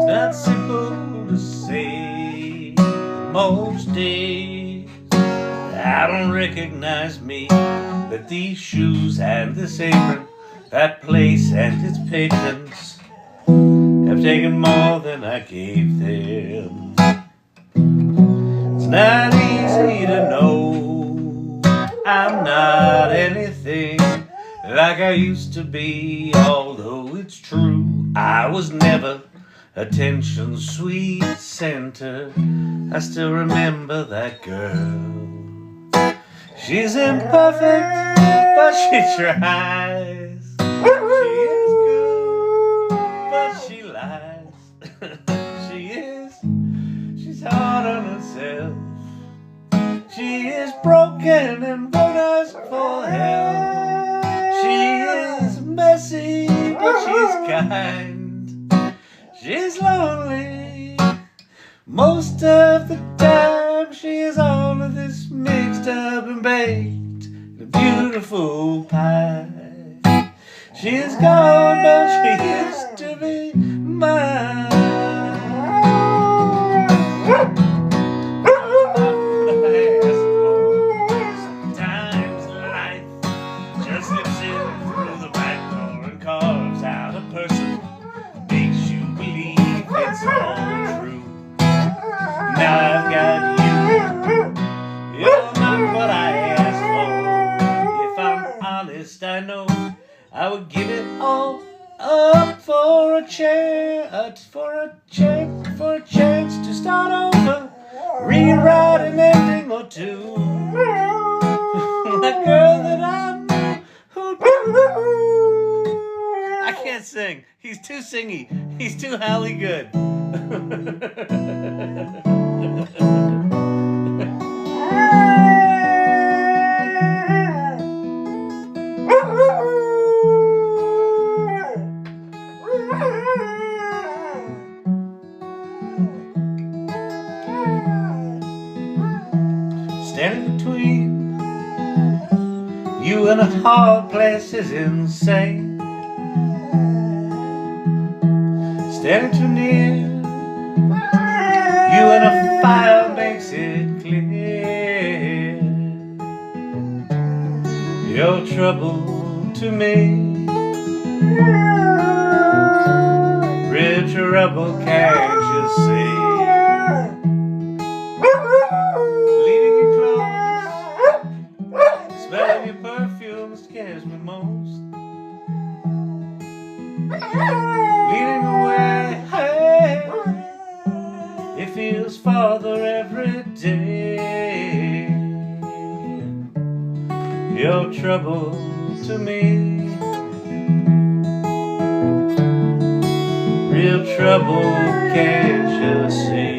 Not simple to say. Most days I don't recognize me, but these shoes and this apron, that place and its patrons have taken more than I gave them. It's not easy to know I'm not anything like I used to be, although it's true I was never attention sweet center. I still remember that girl. She's imperfect, but she tries. She is good, but she lies. She's hard on herself. She is broken and won't ask for help. She is messy, but she's kind. She's lonely most of the time. She is all of this mixed up and baked in a beautiful pie. She is gone, but she used to be mine. Sometimes life just slips in through the back door and carves out a person. It's all true. Now I've got you. You're not what I asked for. If I'm honest, I know I would give it all up for a chance, for a chance to start over, rewrite an ending or two. The girl that I knew who'd I can't sing. He's too singy. He's too Holly good. Standing between you and a hard place is insane. Standing too near you and a fire makes it clear. Your trouble to me, real trouble, can't you see? Leaving you close, smelling your perfume scares me most. Leading away, hey, it feels farther every day. Your trouble to me, real trouble, can't you see?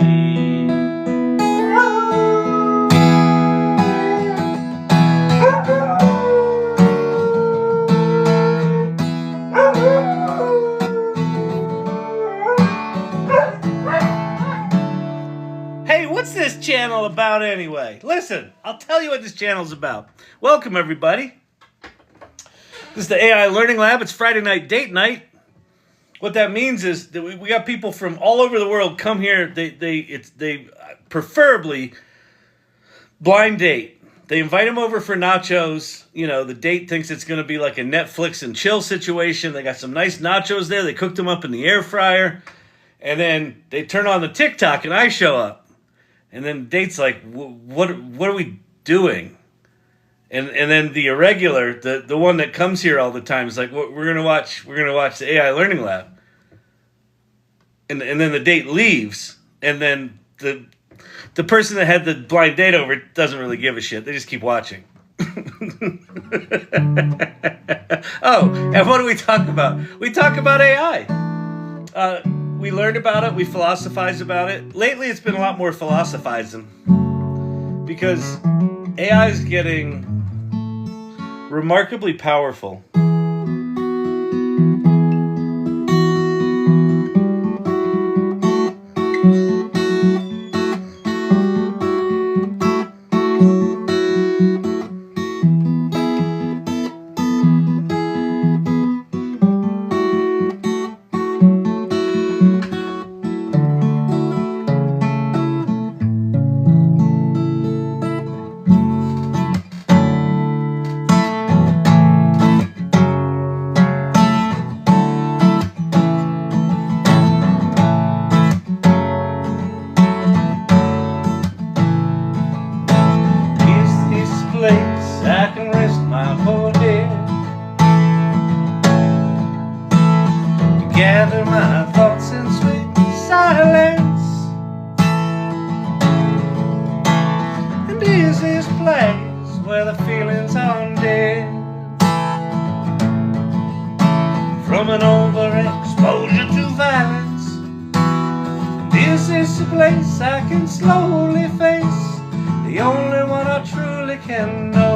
What's this channel about anyway? Listen, I'll tell you what this channel's about. Welcome, everybody. This is the AI Learning Lab. It's Friday night date night. What that means is that we got people from all over the world come here. They preferably blind date. They invite them over for nachos. You know, the date thinks it's going to be like a Netflix and chill situation. They got some nice nachos there. They cooked them up in the air fryer. And then they turn on the TikTok and I show up. And then the date's like, what are we doing? And then the irregular, the one that comes here all the time is like, we're gonna watch the AI Learning Lab. And then the date leaves, and then the person that had the blind date over doesn't really give a shit. They just keep watching. Oh, and what do we talk about? We talk about AI. We learn about it. We philosophize about it. Lately, it's been a lot more philosophizing because AI is getting remarkably powerful. I can rest my whole day, gather my thoughts in sweet silence, and is this place where the feelings are dead from an overexposure to violence? And is this a place I can slowly face, the only one I truly can know?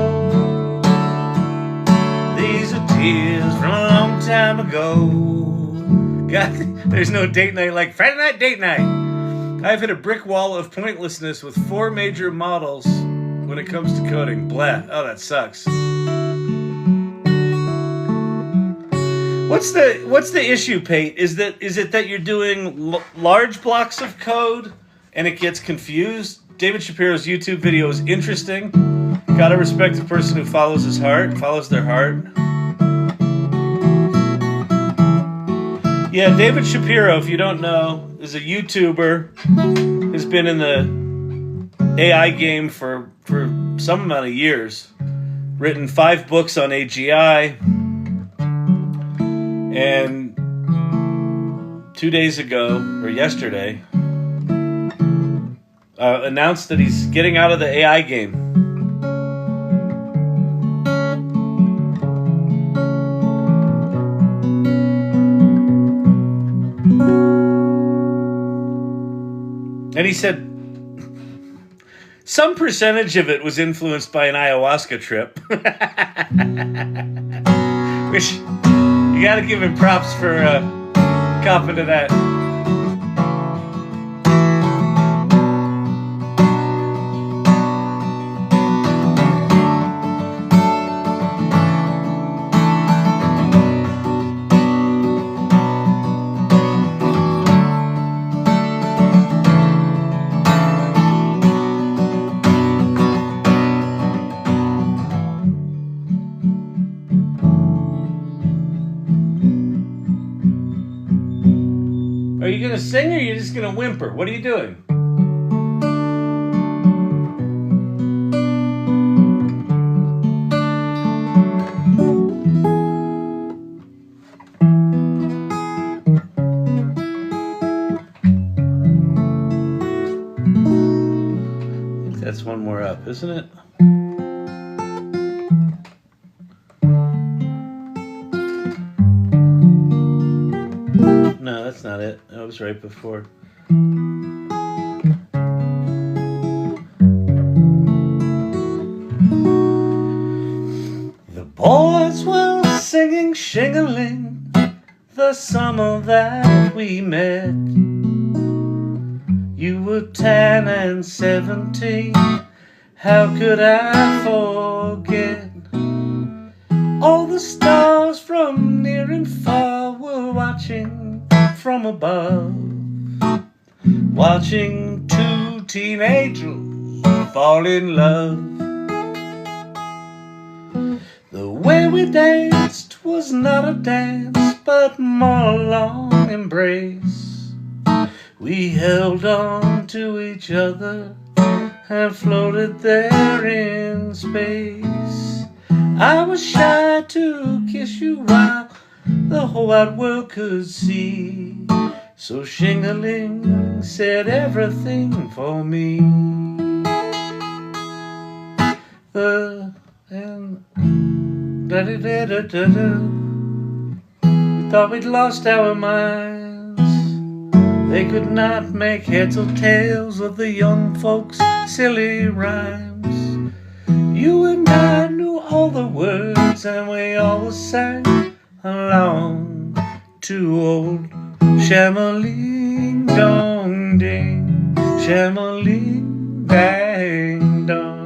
These are tears from a long time ago. God, there's no date night like Friday night date night. I've hit a brick wall of pointlessness with 4 major models when it comes to coding. Blah. Oh, that sucks. What's the issue, Pate? Is it that you're doing large blocks of code and it gets confused? David Shapiro's YouTube video is interesting. Gotta respect the person who follows his heart, follows their heart. Yeah, David Shapiro, if you don't know, is a YouTuber. Has been in the AI game for some amount of years. Written 5 books on AGI. And 2 days ago, or yesterday, announced that he's getting out of the AI game. And he said some percentage of it was influenced by an ayahuasca trip. Which, you gotta give him props for copping to that. Are you going to sing or are you just going to whimper? What are you doing? I think that's one more up, isn't it? No, that's not it. That was right before. The boys were singing shing-a-ling the summer that we met. You were 10 and 17. How could I forget? All the stars from near and far were watching from above, watching 2 teenagers fall in love. The way we danced was not a dance, but more a long embrace. We held on to each other and floated there in space. I was shy to kiss you while the whole wide world could see. So shing-a-ling said everything for me. The and da-da-da-da-da-da. We thought we'd lost our minds. They could not make heads or tails of the young folks' silly rhymes. You and I knew all the words, and we always sang along to old Shamaling Dong Ding, Shamaling Dang Dong.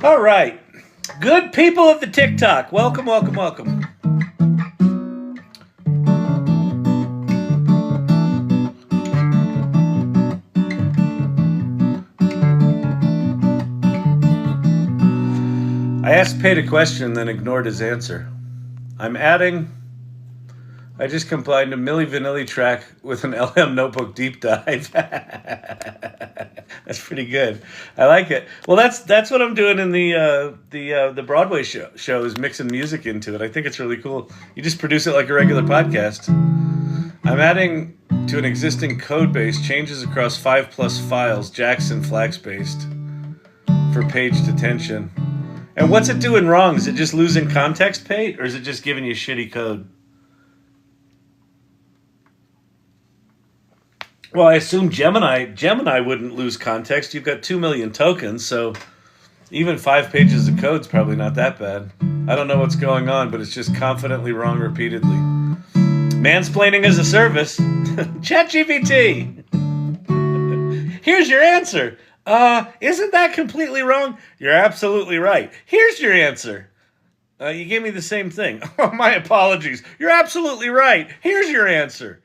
All right, good people of the TikTok, welcome, welcome, welcome. I asked Pate a question, then ignored his answer. I just combined a Millie Vanilli track with an LM Notebook deep dive. That's pretty good. I like it. Well, that's what I'm doing in the Broadway show is mixing music into it. I think it's really cool. You just produce it like a regular podcast. I'm adding to an existing code base changes across 5+ files, Jackson Flax based, for page detention. And what's it doing wrong? Is it just losing context, Pate, or is it just giving you shitty code? Well, I assume Gemini wouldn't lose context. You've got 2 million tokens, so even 5 pages of code's probably not that bad. I don't know what's going on, but it's just confidently wrong repeatedly. Mansplaining as a service. ChatGPT. Here's your answer. Isn't that completely wrong? You're absolutely right. Here's your answer. You gave me the same thing. Oh, my apologies. You're absolutely right. Here's your answer.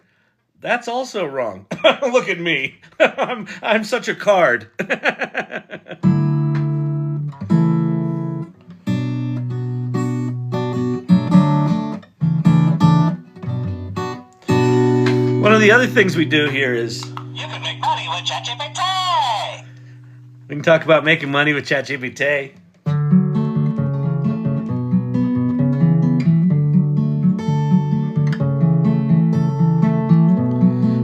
That's also wrong. Look at me. I'm such a card. One of the other things we do here is you can make money with ChatGPT. We can talk about making money with ChatGPT.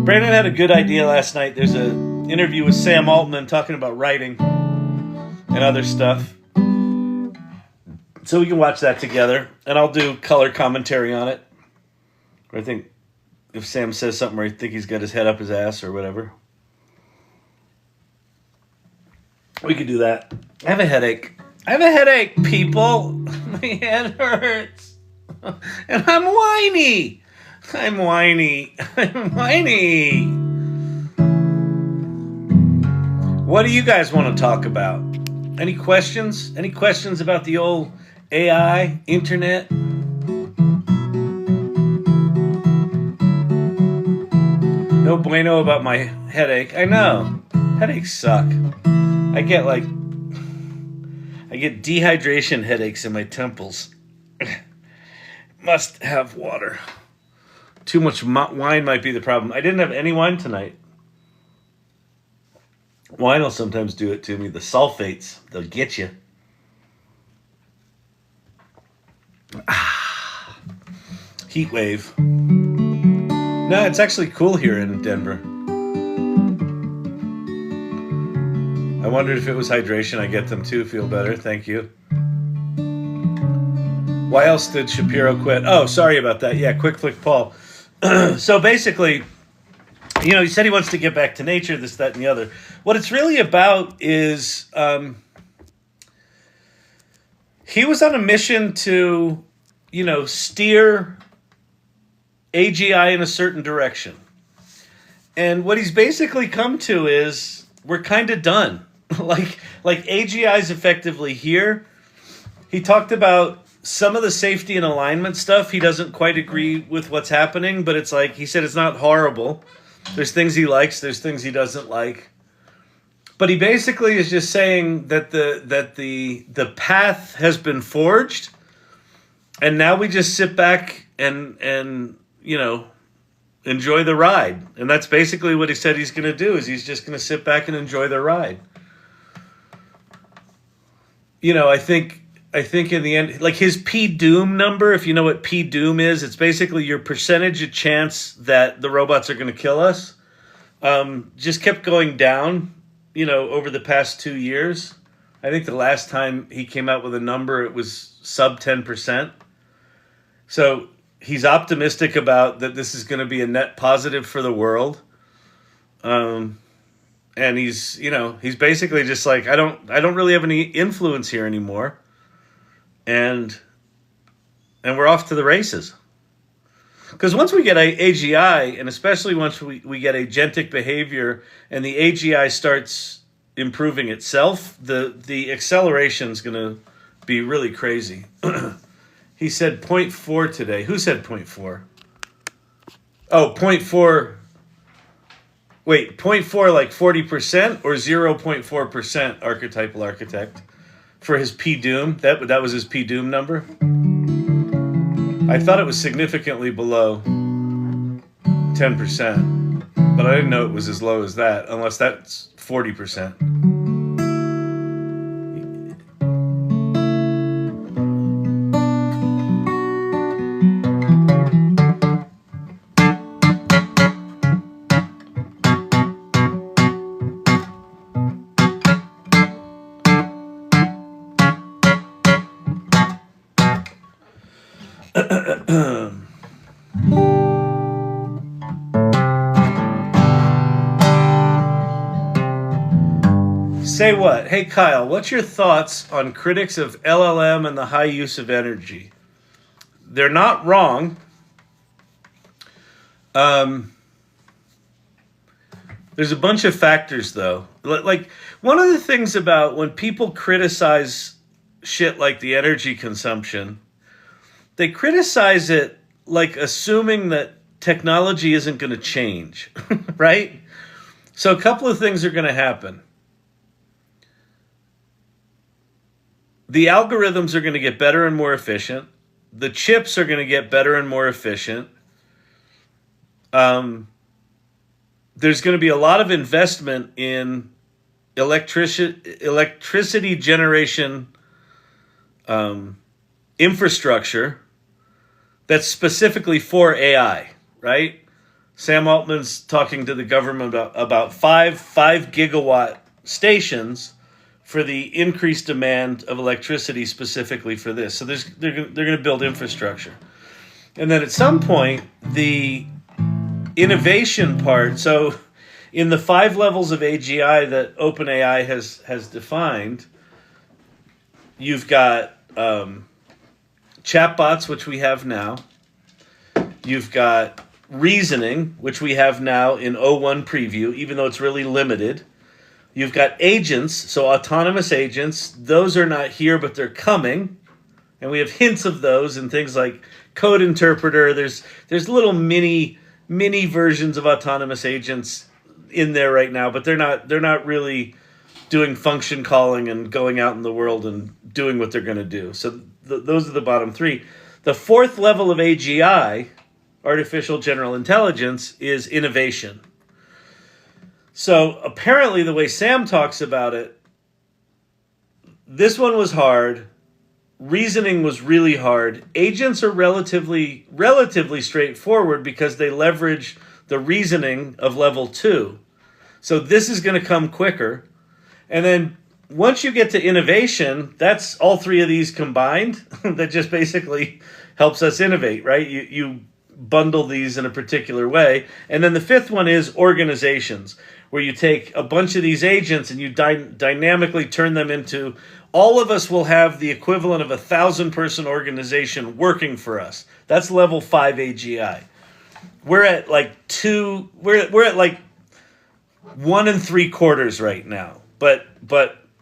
Brandon had a good idea last night. There's an interview with Sam Altman talking about writing and other stuff. So we can watch that together. And I'll do color commentary on it. Or I think if Sam says something where I think he's got his head up his ass or whatever. We could do that. I have a headache, people. My head hurts. And I'm whiny. What do you guys want to talk about? Any questions? Any questions about the old AI, internet? No bueno about my headache. I know. Headaches suck. I get dehydration headaches in my temples. Must have water. Too much wine might be the problem. I didn't have any wine tonight. Wine will sometimes do it to me. The sulfates, they'll get you. Heat wave. No, it's actually cool here in Denver. I wondered if it was hydration. I get them too. Feel better. Thank you. Why else did Shapiro quit? Oh, sorry about that. Yeah, quick flick Paul. So basically, he said he wants to get back to nature, this, that, and the other. What it's really about is he was on a mission to, steer AGI in a certain direction. And what he's basically come to is we're kind of done. like AGI is effectively here. He talked about some of the safety and alignment stuff. He doesn't quite agree with what's happening, but it's like, he said it's not horrible. There's things he likes, there's things he doesn't like. But he basically is just saying that the path has been forged, and now we just sit back and enjoy the ride. And that's basically what he said he's going to do, is he's just going to sit back and enjoy the ride. I think in the end, like his P doom number, if you know what P doom is, it's basically your percentage of chance that the robots are going to kill us. Just kept going down, over the past 2 years. I think the last time he came out with a number, it was sub 10%. So he's optimistic about that this is going to be a net positive for the world. And he's basically just like, I don't really have any influence here anymore. And we're off to the races. Because once we get AGI, and especially once we get agentic behavior and the AGI starts improving itself, the acceleration is going to be really crazy. He said 0.4 today. Who said 0.4? Oh, 0.4. Wait, 0.4 like 40% or 0.4% archetypal architect for his P doom? That was his P doom number? I thought it was significantly below 10%, but I didn't know it was as low as that, unless that's 40%. Say what? Hey, Kyle, what's your thoughts on critics of LLM and the high use of energy? They're not wrong. There's a bunch of factors, though. Like, one of the things about when people criticize shit like the energy consumption, they criticize it like assuming that technology isn't going to change, right? So a couple of things are going to happen. The algorithms are going to get better and more efficient. The chips are going to get better and more efficient. There's going to be a lot of investment in electricity generation infrastructure that's specifically for AI, right? Sam Altman's talking to the government about five gigawatt stations for the increased demand of electricity specifically for this. So they're going to build infrastructure. And then at some point, the innovation part, so in the 5 levels of AGI that OpenAI has defined, you've got chatbots, which we have now. You've got reasoning, which we have now in O1 preview, even though it's really limited. You've got agents, so autonomous agents. Those are not here, but they're coming. And we have hints of those in things like code interpreter. There's little mini versions of autonomous agents in there right now, but they're not really doing function calling and going out in the world and doing what they're going to do. So those are the bottom 3. The 4th level of AGI, artificial general intelligence, is innovation. So apparently the way Sam talks about it, this one was hard. Reasoning was really hard. Agents are relatively straightforward because they leverage the reasoning of level 2. So this is going to come quicker. And then once you get to innovation, that's all 3 of these combined that just basically helps us innovate, right? You bundle these in a particular way. And then the 5th one is organizations, where you take a bunch of these agents and you dynamically turn them into, all of us will have the equivalent of 1,000-person organization working for us. That's level 5 AGI. We're at like 2. We're at like 1 3/4 right now. But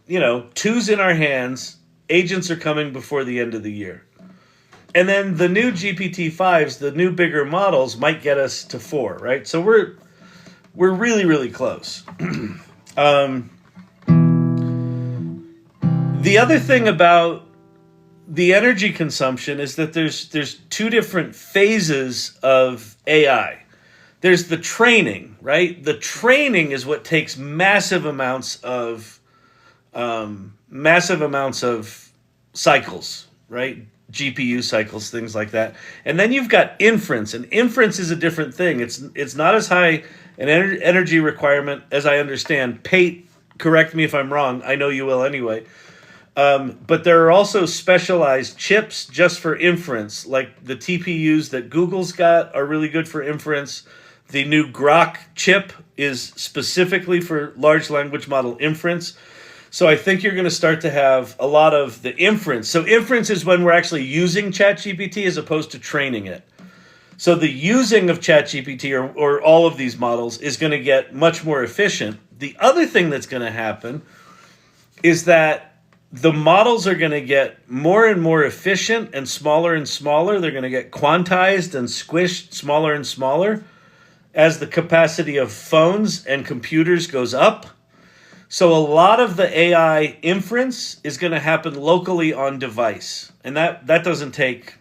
2's in our hands. Agents are coming before the end of the year. And then the new GPT-5s, the new bigger models, might get us to 4, right? So we're really, really close. The other thing about the energy consumption is that there's 2 different phases of AI. There's the training, right? The training is what takes massive amounts of cycles, right? GPU cycles, things like that. And then you've got inference, and inference is a different thing. It's not as high an energy requirement as I understand. Pate, correct me if I'm wrong. I know you will anyway. But there are also specialized chips just for inference, like the TPUs that Google's got are really good for inference. The new Grok chip is specifically for large language model inference. So I think you're going to start to have a lot of the inference. So inference is when we're actually using ChatGPT as opposed to training it. So the using of ChatGPT or all of these models is going to get much more efficient. The other thing that's going to happen is that the models are going to get more and more efficient and smaller. They're going to get quantized and squished smaller and smaller as the capacity of phones and computers goes up. So a lot of the AI inference is going to happen locally on device. And that doesn't take,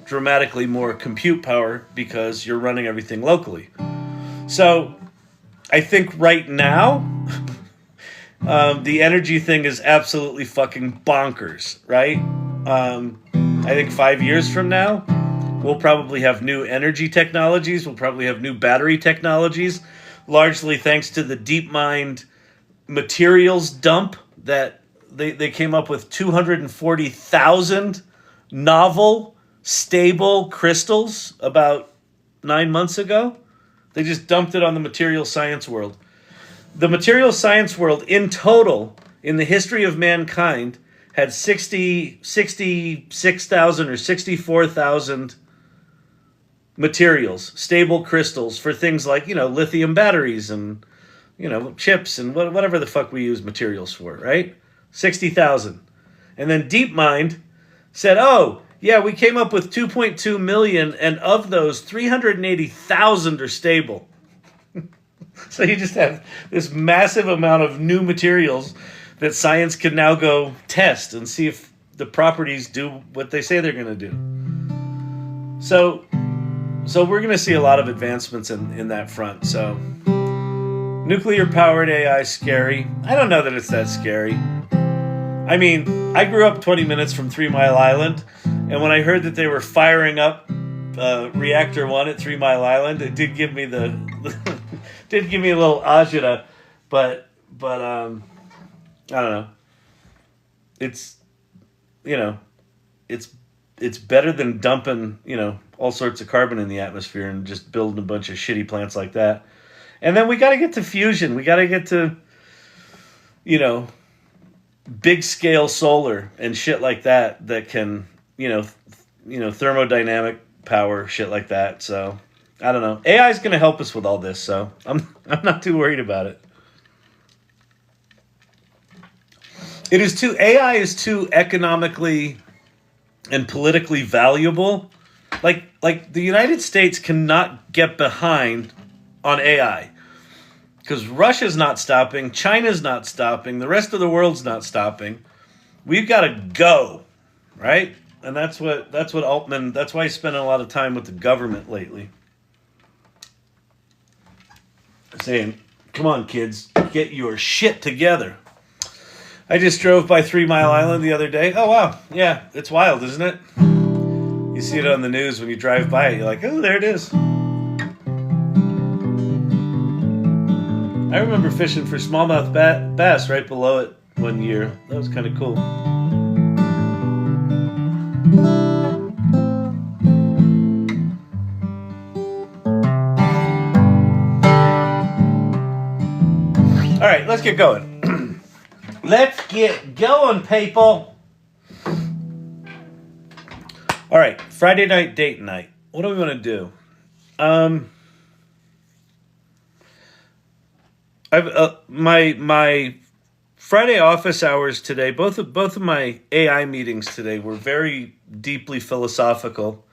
dramatically more compute power because you're running everything locally. So I think right now, the energy thing is absolutely fucking bonkers, right? I think 5 years from now, we'll probably have new energy technologies. We'll probably have new battery technologies, largely thanks to the DeepMind materials dump that they came up with 240,000 novel, stable crystals about 9 months ago. They just dumped it on the material science world. The material science world in total, in the history of mankind, had 66,000 or 64,000 materials, stable crystals for things like, lithium batteries and, chips and whatever the fuck we use materials for, right? 60,000. And then DeepMind said, oh, yeah, we came up with 2.2 million, and of those, 380,000 are stable. So you just have this massive amount of new materials that science can now go test and see if the properties do what they say they're going to do. So we're going to see a lot of advancements in that front. So nuclear-powered AI is scary. I don't know that it's that scary. I mean, I grew up 20 minutes from 3 Mile Island, and when I heard that they were firing up Reactor 1 at 3 Mile Island, it did give me did give me a little agita, but I don't know. It's it's better than dumping all sorts of carbon in the atmosphere and just building a bunch of shitty plants like that. And then we got to get to fusion. We got to get to big scale solar and shit like that can thermodynamic power, shit like that. So I don't know. AI is going to help us with all this, so I'm not too worried about it. AI is too economically and politically valuable. Like the United States cannot get behind on AI because Russia's not stopping, China's not stopping, the rest of the world's not stopping. We've got to go, right? And that's what Altman. That's why he's spending a lot of time with the government lately, saying, "Come on, kids, get your shit together." I just drove by 3 Mile Island the other day. Oh, wow. Yeah, it's wild, isn't it? You see it on the news when you drive by it. You're like, oh, there it is. I remember fishing for smallmouth bass right below it one year. That was kind of cool. All right, let's get going. Let's get going, people. All right, Friday night date night. What do we want to do? My Friday office hours today. Both of my AI meetings today were very deeply philosophical,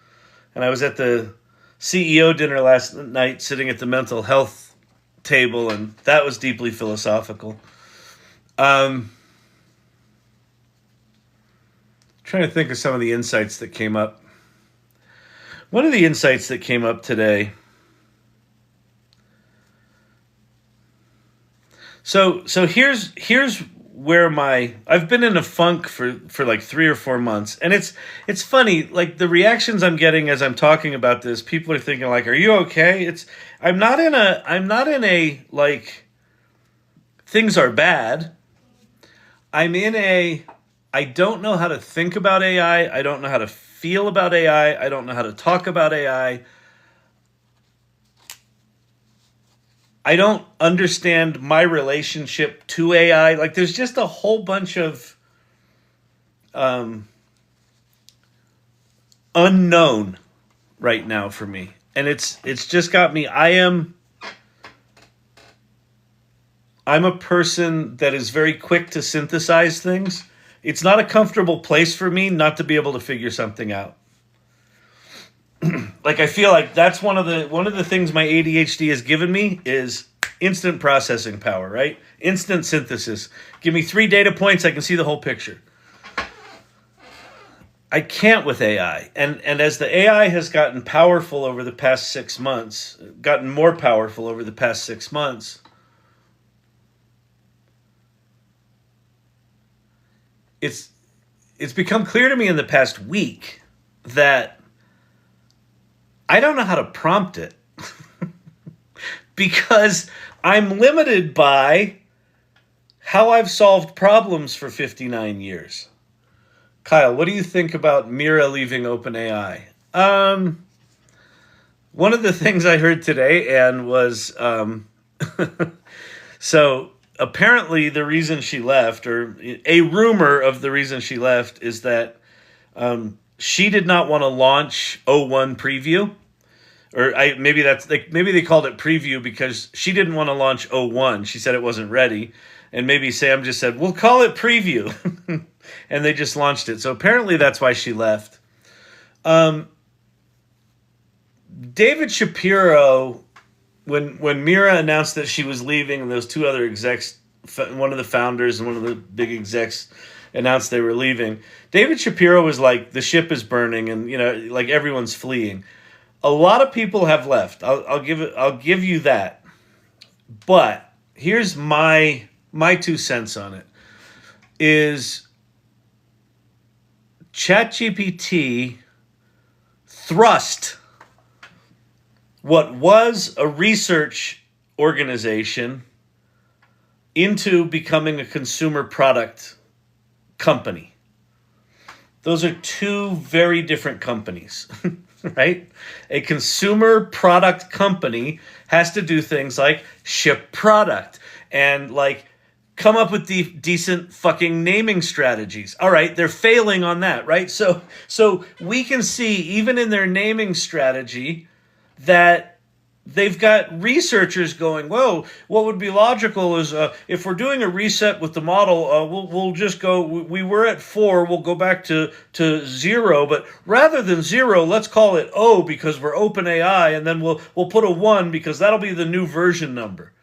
and I was at the CEO dinner last night, sitting at the mental health table, and that was deeply philosophical. Trying to think of some of the insights that came up. One of the insights that came up today. So here's where I've been in a funk for like 3 or 4 months, and it's funny, like the reactions I'm getting as I'm talking about this, people are thinking like, are you okay? I'm not in a like things are bad. I'm in a I don't know how to think about AI. I don't know how to feel about AI. I don't know how to talk about AI. I don't understand my relationship to AI. Like, there's just a whole bunch of unknown right now for me, and it's just got me. I'm a person that is very quick to synthesize things. It's not a comfortable place for me not to be able to figure something out. Like, I feel like that's one of the things my ADHD has given me is instant processing power, right? Instant synthesis. Give me 3 data points, I can see the whole picture. I can't with AI. And as the AI has gotten powerful over the past 6 months, gotten more powerful over the past 6 months, it's become clear to me in the past week that I don't know how to prompt it because I'm limited by how I've solved problems for 59 years. Kyle, what do you think about Meera leaving OpenAI? One of the things I heard today, and was so apparently the reason she left, or a rumor of the reason she left, is that she did not want to launch O1 preview. Or maybe they called it preview because she didn't want to launch O1. She said it wasn't ready. And maybe Sam just said, we'll call it preview. And they just launched it. So apparently that's why she left. David Shapiro, when Meera announced that she was leaving, and those 2 other execs, one of the founders and one of the big execs announced they were leaving, David Shapiro was like, the ship is burning and, like everyone's fleeing. A lot of people have left. I'll give you that. But here's my 2 cents on it. Is ChatGPT thrust what was a research organization into becoming a consumer product company. Those are 2 very different companies. Right? A consumer product company has to do things like ship product and like come up with the decent fucking naming strategies. All right, they're failing on that, right? So we can see even in their naming strategy that they've got researchers going, whoa, what would be logical is if we're doing a reset with the model, we'll just go, we were at 4, we'll go back to 0, but rather than 0, let's call it O because we're OpenAI, and then we'll put a 1 because that'll be the new version number.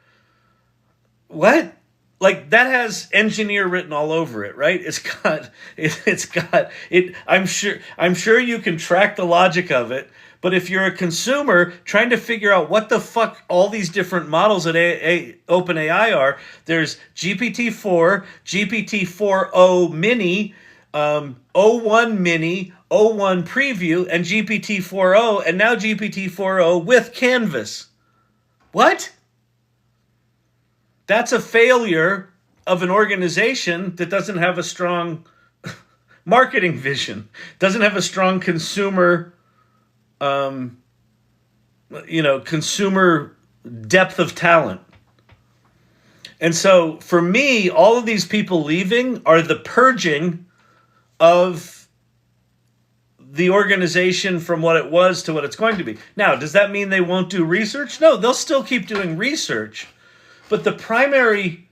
What? Like, that has engineer written all over it, right? It's got it. I'm sure you can track the logic of it. But if you're a consumer trying to figure out what the fuck all these different models at OpenAI are, there's GPT-4, GPT-4o Mini, O1 Mini, O1 Preview, and GPT-4o, and now GPT-4o with Canvas. What? That's a failure of an organization that doesn't have a strong marketing vision, doesn't have a strong consumer consumer depth of talent. And so for me, all of these people leaving are the purging of the organization from what it was to what it's going to be. Now, does that mean they won't do research? No, they'll still keep doing research. But the primary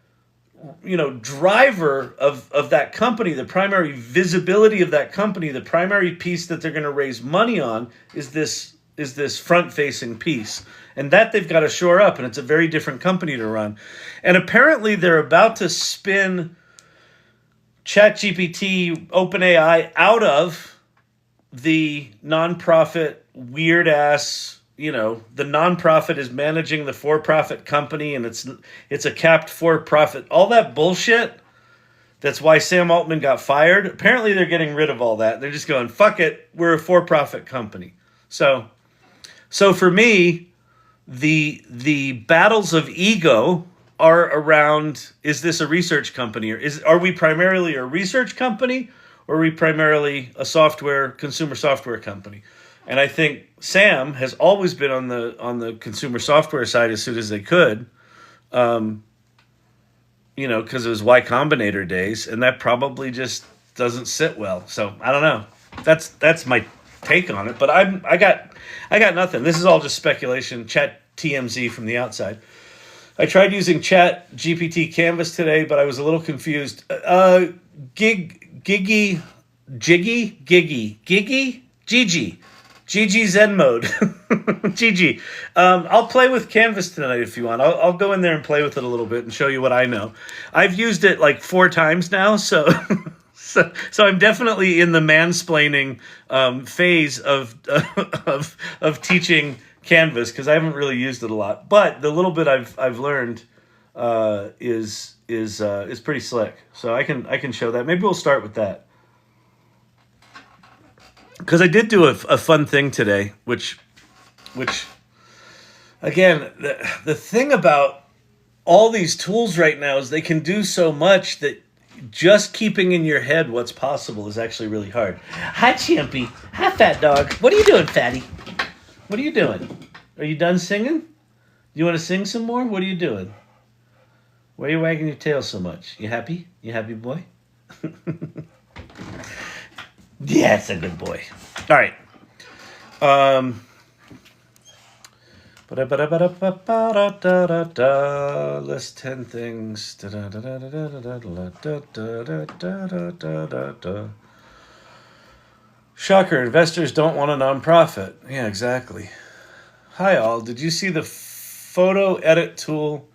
driver of that company, the primary visibility of that company, the primary piece that they're going to raise money on is this front-facing piece. And that they've got to shore up, and it's a very different company to run. And apparently they're about to spin ChatGPT, OpenAI, out of the nonprofit, weird-ass, the nonprofit is managing the for-profit company, and it's a capped for-profit. All that bullshit That's why Sam Altman got fired. Apparently they're getting rid of all that. They're just going, fuck it, we're a for-profit company. So for me, the battles of ego are around, is this a research company, or are we primarily a research company, or are we primarily a consumer software company? And I think Sam has always been on the consumer software side as soon as they could, because it was Y Combinator days, and that probably just doesn't sit well. So I don't know. That's my take on it. But I got nothing. This is all just speculation. Chat TMZ from the outside. I tried using ChatGPT Canvas today, but I was a little confused. Gigi Zen mode. Gigi. I'll play with Canvas tonight if you want. I'll go in there and play with it a little bit and show you what I know. I've used it like 4 times now, so I'm definitely in the mansplaining phase of teaching Canvas, because I haven't really used it a lot. But the little bit I've learned is pretty slick. So I can show that. Maybe we'll start with that. Because I did do a fun thing today, which again, the thing about all these tools right now is they can do so much that just keeping in your head what's possible is actually really hard. Hi, Champy. Hi, fat dog. What are you doing, fatty? What are you doing? Are you done singing? You want to sing some more? What are you doing? Why are you wagging your tail so much? You happy? You happy, boy? Yeah, it's a good boy. All right. List 10 things. Shocker, investors don't want a nonprofit. Yeah, exactly. Hi, all. Did you see the photo edit tool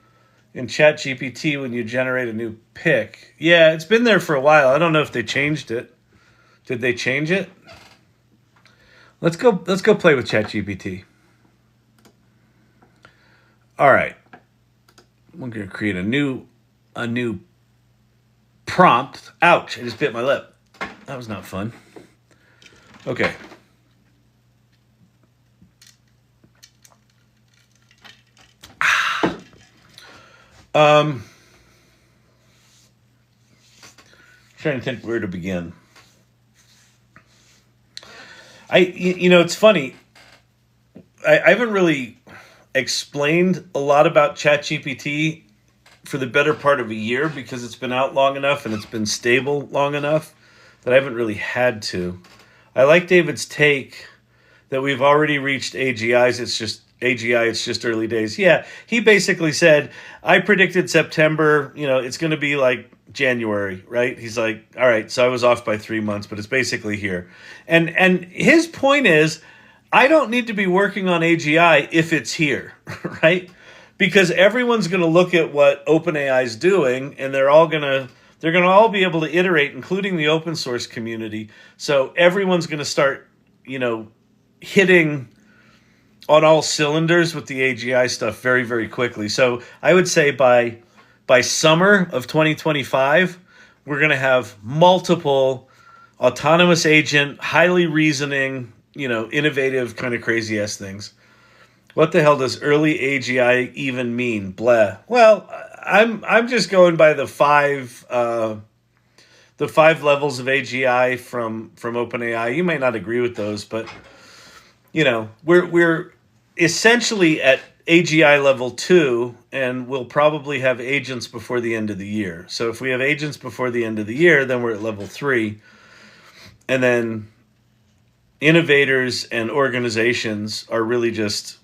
in ChatGPT when you generate a new pic? Yeah, it's been there for a while. I don't know if they changed it. Did they change it? Let's go play with ChatGPT. All right. We're going to create a new prompt. Ouch, I just bit my lip. That was not fun. Okay. Trying to think where to begin. It's funny. I haven't really explained a lot about ChatGPT for the better part of a year because it's been out long enough and it's been stable long enough that I haven't really had to. I like David's take that we've already reached AGIs. It's just early days. Yeah, he basically said, I predicted September, it's going to be like January, right? He's like, all right, so I was off by 3 months, but it's basically here. And his point is, I don't need to be working on AGI if it's here, right? Because everyone's going to look at what OpenAI is doing, and they're going to all be able to iterate, including the open source community. So everyone's going to start, hitting on all cylinders with the AGI stuff very, very quickly. So I would say by summer of 2025, we're going to have multiple autonomous agent, highly reasoning, innovative, kind of crazy ass things. What the hell does early AGI even mean? Blah. Well, I'm just going by the five levels of AGI from OpenAI. You might not agree with those, but we're essentially at AGI level 2, and we'll probably have agents before the end of the year. So if we have agents before the end of the year, then we're at level 3. And then innovators and organizations are really just,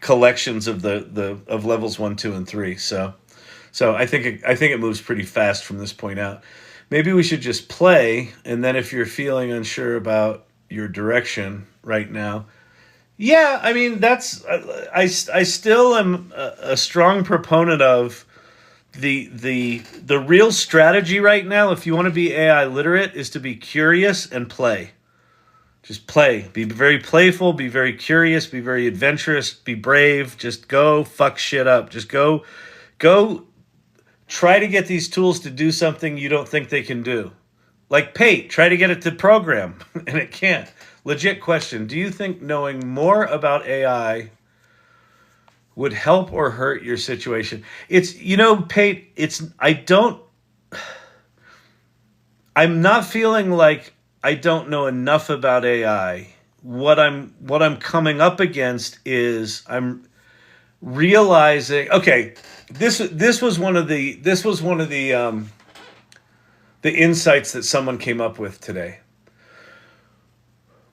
collections of of levels 1, 2, and 3. So I think it moves pretty fast from this point out. Maybe we should just play, and then if you're feeling unsure about your direction right now, yeah, I mean, that's I still am a strong proponent of the real strategy right now. If you want to be AI literate, is to be curious and play. Just play. Be very playful. Be very curious. Be very adventurous. Be brave. Just go fuck shit up. Just go try to get these tools to do something you don't think they can do. Like Pate, try to get it to program, and it can't. Legit question. Do you think knowing more about AI would help or hurt your situation? It's, Pate, I'm not feeling like I don't know enough about AI. What I'm coming up against is I'm realizing, okay, this was one of the insights that someone came up with today.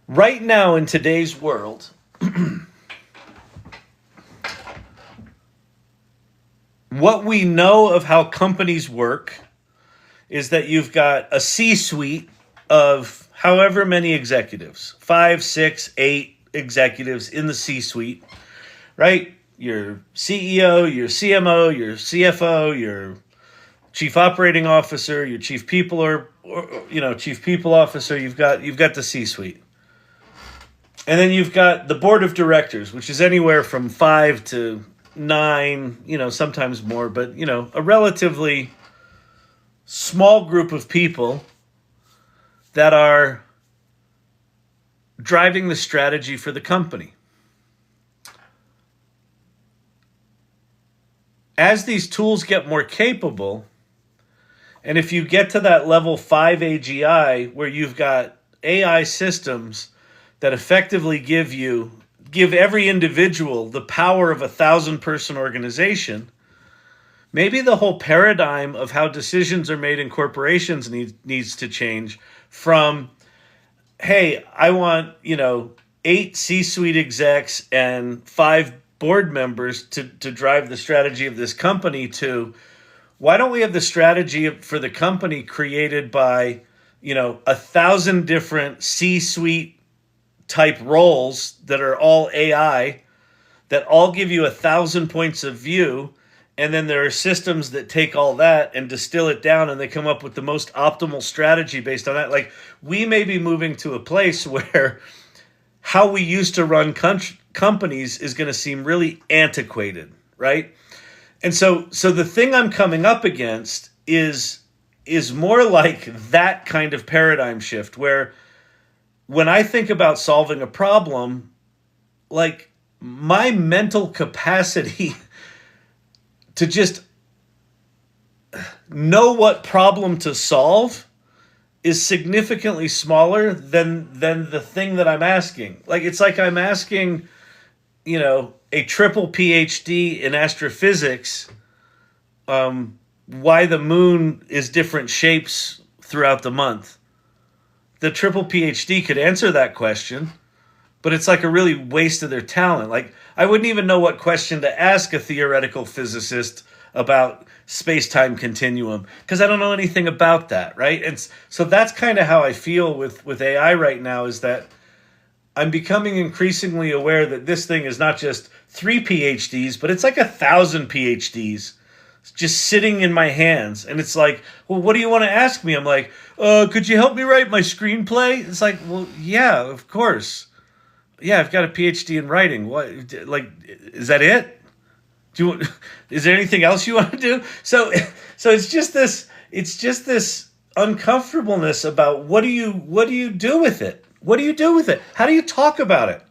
Right now in today's world, what we know of how companies work is that you've got a C-suite of however many executives, 5, 6, 8 executives in the C-suite, right? Your CEO, your CMO, your CFO, your chief operating officer, your chief people chief people officer. You've got the C-suite, and then you've got the board of directors, which is anywhere from 5 to 9, sometimes more, but a relatively small group of people that are driving the strategy for the company. As these tools get more capable, and if you get to that level 5 AGI where you've got AI systems that effectively give every individual the power of a 1,000-person organization, maybe the whole paradigm of how decisions are made in corporations needs to change from, hey, I want, 8 C-suite execs and 5 board members to drive the strategy of this company, to why don't we have the strategy for the company created by, 1,000 different C-suite type roles that are all AI, that all give you 1,000 points of view. And then there are systems that take all that and distill it down, and they come up with the most optimal strategy based on that. Like, we may be moving to a place where how we used to run companies is going to seem really antiquated, right? And so the thing I'm coming up against is more like that kind of paradigm shift, where when I think about solving a problem, like, my mental capacity to just know what problem to solve is significantly smaller than the thing that I'm asking. Like, it's like I'm asking, a triple PhD in astrophysics, why the moon is different shapes throughout the month. The triple PhD could answer that question, but it's like a really waste of their talent. Like, I wouldn't even know what question to ask a theoretical physicist about space-time continuum, because I don't know anything about that, right? And so that's kind of how I feel with AI right now, is that I'm becoming increasingly aware that this thing is not just 3 PhDs, but it's like 1,000 PhDs just sitting in my hands. And it's like, well, what do you want to ask me? I'm like, could you help me write my screenplay? It's like, well, yeah, of course. Yeah, I've got a PhD in writing. What, like, is that it? Is there anything else you want to do? So it's just this uncomfortableness about what do you do with it? What do you do with it? How do you talk about it?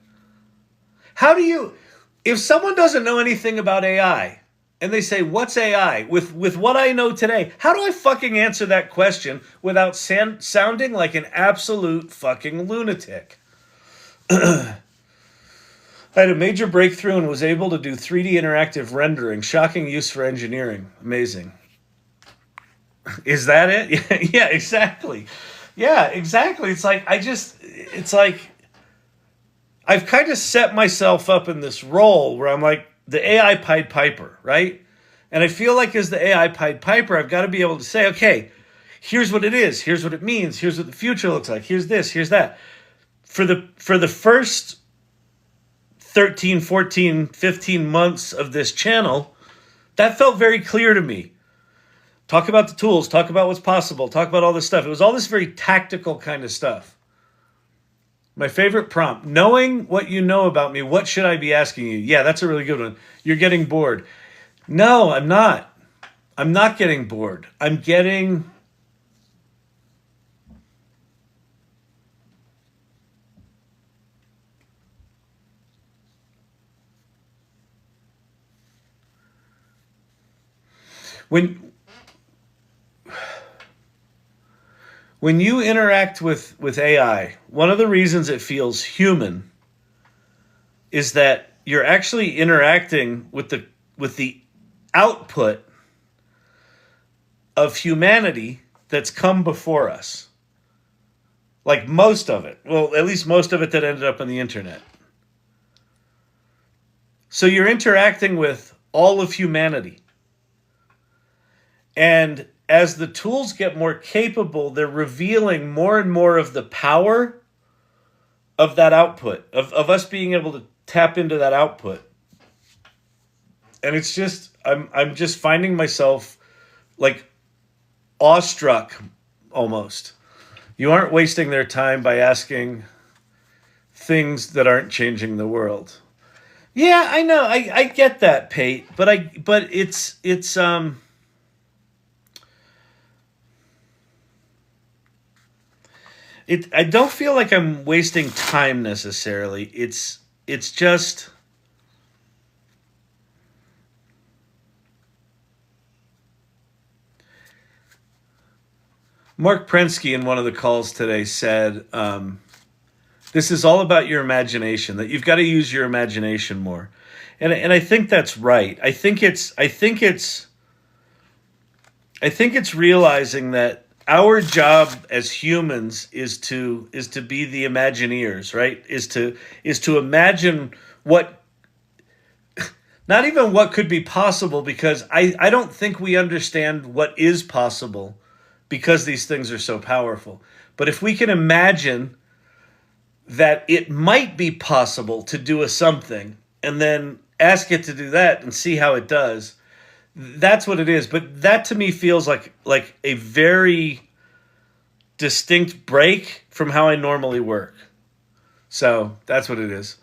If someone doesn't know anything about AI and they say, what's AI? With what I know today, how do I fucking answer that question without sounding like an absolute fucking lunatic? I had a major breakthrough and was able to do 3D interactive rendering. Shocking use for engineering. Amazing. Is that it? Yeah, exactly. Yeah, exactly. It's like, I've kind of set myself up in this role where I'm like the AI Pied Piper, right? And I feel like as the AI Pied Piper, I've got to be able to say, okay, here's what it is. Here's what it means. Here's what the future looks like. Here's this, here's that. For the first 13, 14, 15 months of this channel, that felt very clear to me. Talk about the tools, talk about what's possible, talk about all this stuff. It was all this very tactical kind of stuff. My favorite prompt, knowing what you know about me, what should I be asking you? Yeah, that's a really good one. You're getting bored. No, I'm not. I'm not getting bored. I'm getting when when you interact with AI, one of the reasons it feels human is that you're actually interacting with the output of humanity that's come before us. Like most of it. Well, at least most of it that ended up on the internet. So you're interacting with all of humanity. And as the tools get more capable, they're revealing more and more of the power of that output, of us being able to tap into that output. And it's just, I'm just finding myself like awestruck almost. You aren't wasting their time by asking things that aren't changing the world. Yeah, I know. I get that, Pate, but it's I don't feel like I'm wasting time necessarily. It's just Mark Prensky in one of the calls today said, this is all about your imagination, that you've got to use your imagination more. And I think that's right. I think it's realizing that our job as humans is to be the Imagineers, right? Is to imagine what, not even what could be possible, because I don't think we understand what is possible because these things are so powerful. But if we can imagine that it might be possible to do a something and then ask it to do that and see how it does, that's what it is. But that to me feels like a very distinct break from how I normally work. So that's what it is.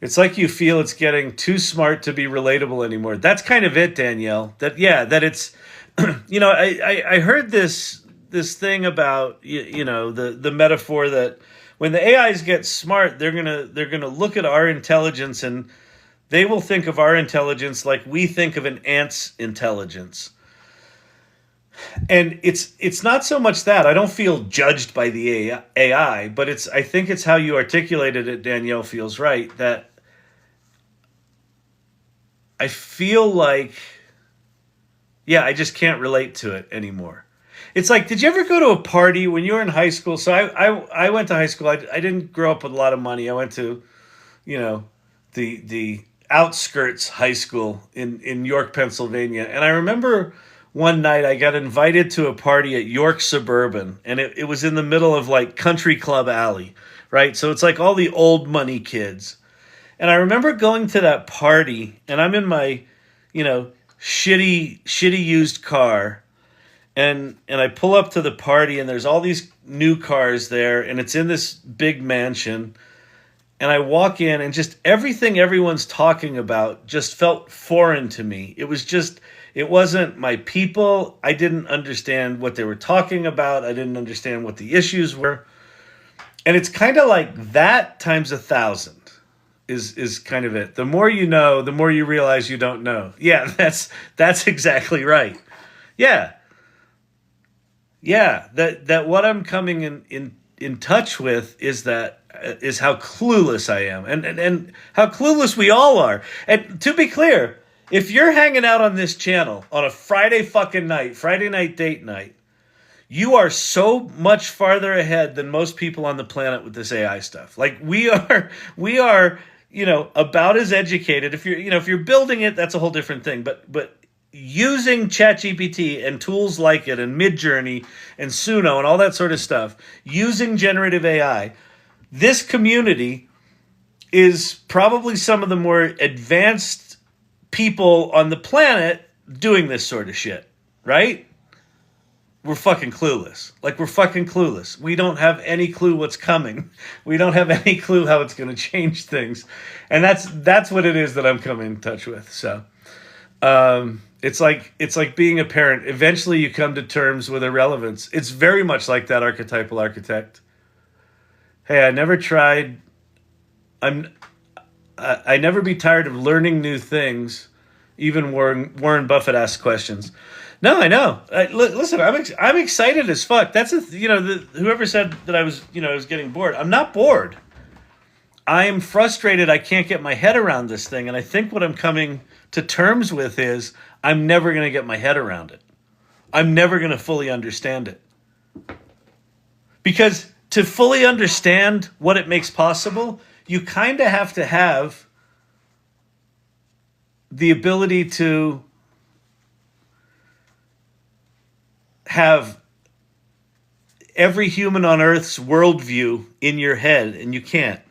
It's like you feel it's getting too smart to be relatable anymore. That's kind of it, Danielle. That it's, I heard this thing about the metaphor that when the AIs get smart, they're gonna look at our intelligence and they will think of our intelligence like we think of an ant's intelligence. And it's not so much that I don't feel judged by the AI, but I think it's how you articulated it, Danielle, feels right. That I feel like, I just can't relate to it anymore. It's like, did you ever go to a party when you were in high school? So I went to high school. I didn't grow up with a lot of money. I went to, the outskirts high school in York, Pennsylvania. And I remember one night I got invited to a party at York Suburban, and it was in the middle of like Country Club Alley, right? So it's like all the old money kids. And I remember going to that party, and I'm in my, shitty used car, and I pull up to the party, and there's all these new cars there, and it's in this big mansion. And I walk in, and just everything everyone's talking about just felt foreign to me. It wasn't my people. I didn't understand what they were talking about. I didn't understand what the issues were. And it's kind of like that times 1,000 is kind of it. The more you know, the more you realize you don't know. Yeah, that's exactly right. Yeah. Yeah, that what I'm coming in touch with is how clueless I am, and how clueless we all are. And to be clear, if you're hanging out on this channel on a Friday night date night, you are so much farther ahead than most people on the planet with this AI stuff. Like we are, about as educated. If you're building it, that's a whole different thing. But using ChatGPT and tools like it and Midjourney and Suno and all that sort of stuff, using generative AI, this community is probably some of the more advanced people on the planet doing this sort of shit, right? We're fucking clueless. Like, we're fucking clueless. We don't have any clue what's coming. We don't have any clue how it's going to change things. And that's what it is that I'm coming in touch with. So, It's like being a parent. Eventually you come to terms with irrelevance. It's very much like that archetypal architect. Hey, I never be tired of learning new things. Even Warren Buffett asks questions. No, I know. Listen, I'm excited as fuck. That's whoever said that I was getting bored. I'm not bored. I am frustrated. I can't get my head around this thing, and I think what I'm coming to terms with is I'm never going to get my head around it. I'm never going to fully understand it. Because to fully understand what it makes possible, you kind of have to have the ability to have every human on Earth's worldview in your head, and you can't.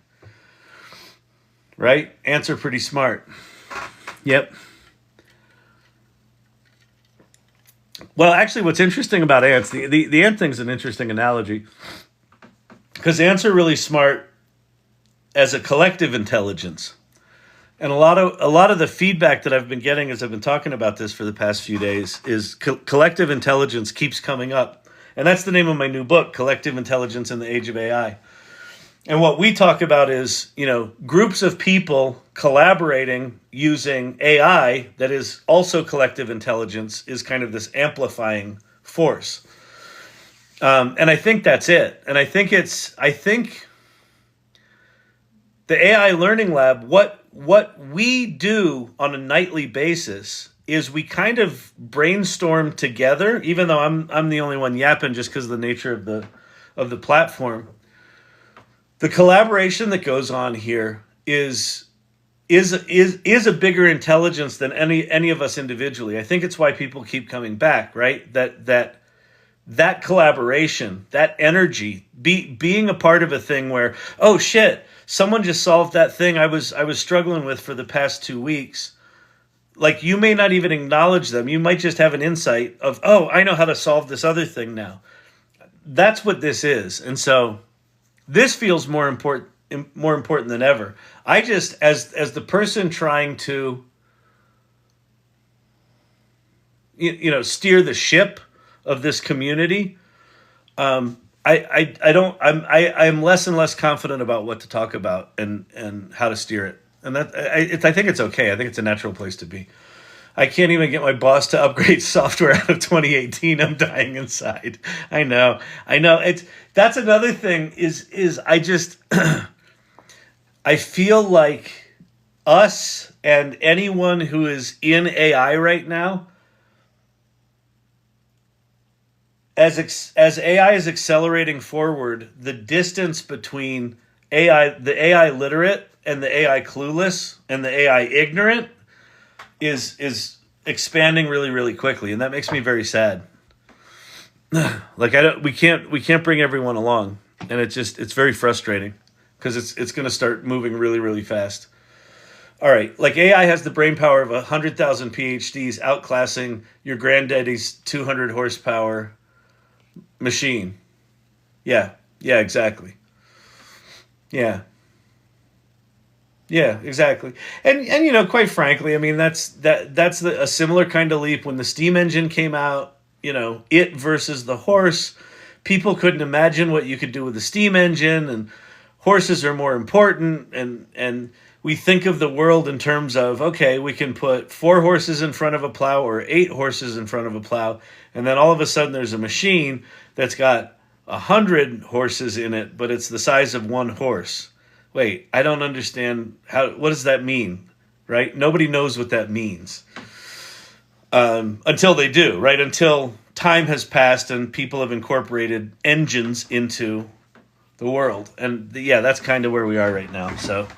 Right? Ants are pretty smart. Yep. Well, actually, what's interesting about ants, the ant thing's an interesting analogy, because ants are really smart as a collective intelligence. And a lot of the feedback that I've been getting as I've been talking about this for the past few days is collective intelligence keeps coming up. And that's the name of my new book, Collective Intelligence in the Age of AI. And what we talk about is, groups of people collaborating using AI that is also collective intelligence is kind of this amplifying force. And I think that's it. And I think the AI Learning Lab, what we do on a nightly basis is we kind of brainstorm together, even though I'm the only one yapping just because of the nature of the platform. The collaboration that goes on here is a bigger intelligence than any of us individually. I think it's why people keep coming back, right? That collaboration, that energy, being a part of a thing where, oh shit, someone just solved that thing I was struggling with for the past 2 weeks. Like, you may not even acknowledge them. You might just have an insight of, oh, I know how to solve this other thing now. That's what this is. And so this feels more important than ever. I just, as the person trying to, steer the ship of this community, I'm less and less confident about what to talk about and how to steer it. And I think it's okay. I think it's a natural place to be. I can't even get my boss to upgrade software out of 2018. I'm dying inside. I know. That's another thing is I just, I feel like us and anyone who is in AI right now, as AI is accelerating forward, the distance between the AI literate and the AI clueless and the AI ignorant is expanding really, really quickly, and that makes me very sad. Like, we can't bring everyone along, and it's very frustrating because it's going to start moving really, really fast. All right, like, AI has the brain power of 100,000 PhDs outclassing your granddaddy's 200 horsepower machine. Yeah, exactly. Yeah, exactly. And quite frankly, I mean, that's a similar kind of leap when the steam engine came out. It versus the horse. People couldn't imagine what you could do with a steam engine, and horses are more important. And we think of the world in terms of, okay, we can put 4 horses in front of a plow or 8 horses in front of a plow, and then all of a sudden there's a machine that's got 100 horses in it, but it's the size of 1 horse. Wait, I don't understand what does that mean, right? Nobody knows what that means until they do, right? Until time has passed and people have incorporated engines into the world. And that's kind of where we are right now. So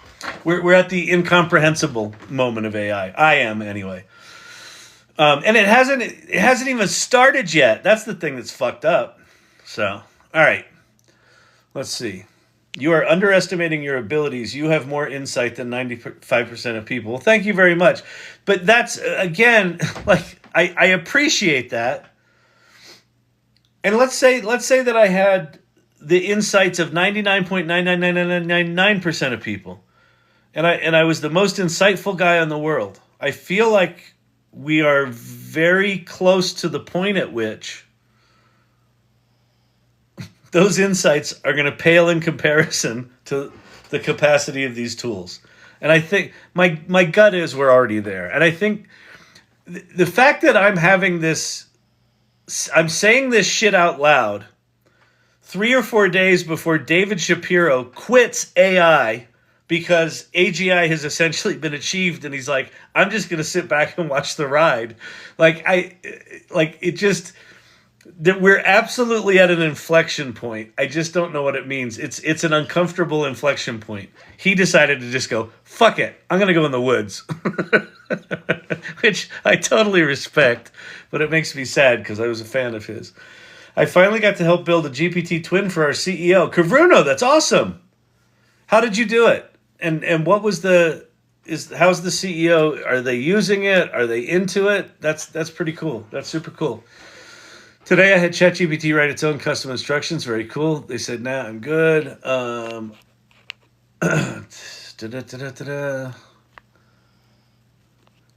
we're at the incomprehensible moment of AI. I am, anyway. And it hasn't even started yet. That's the thing that's fucked up. So, all right, let's see. You are underestimating your abilities. You have more insight than 95% of people. Well, thank you very much. But that's, again, like, I appreciate that. And let's say that I had the insights of 99.99999% of people. And I was the most insightful guy in the world. I feel like we are very close to the point at which those insights are going to pale in comparison to the capacity of these tools. And I think my gut is we're already there. And I think the fact that I'm saying this shit out loud 3 or 4 days before David Shapiro quits AI because AGI has essentially been achieved, and he's like, I'm just going to sit back and watch the ride. That we're absolutely at an inflection point. I just don't know what it means. It's an uncomfortable inflection point. He decided to just go, fuck it, I'm going to go in the woods. Which I totally respect, but it makes me sad because I was a fan of his. I finally got to help build a GPT twin for our CEO. Kavruno, that's awesome. How did you do it? And what was how's the CEO? Are they using it? Are they into it? That's pretty cool. That's super cool. Today I had ChatGPT write its own custom instructions. Very cool. They said, nah, I'm good.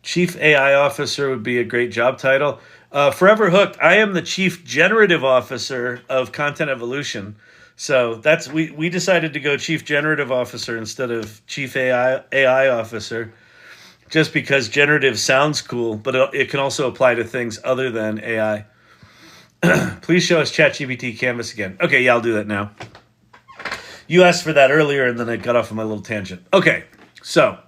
Chief AI Officer would be a great job title. Forever Hooked, I am the Chief Generative Officer of Content Evolution. So we decided to go Chief Generative Officer instead of Chief AI Officer, just because generative sounds cool, but it can also apply to things other than AI. Please show us ChatGPT Canvas again. Okay, yeah, I'll do that now. You asked for that earlier, and then I got off on my little tangent. Okay, so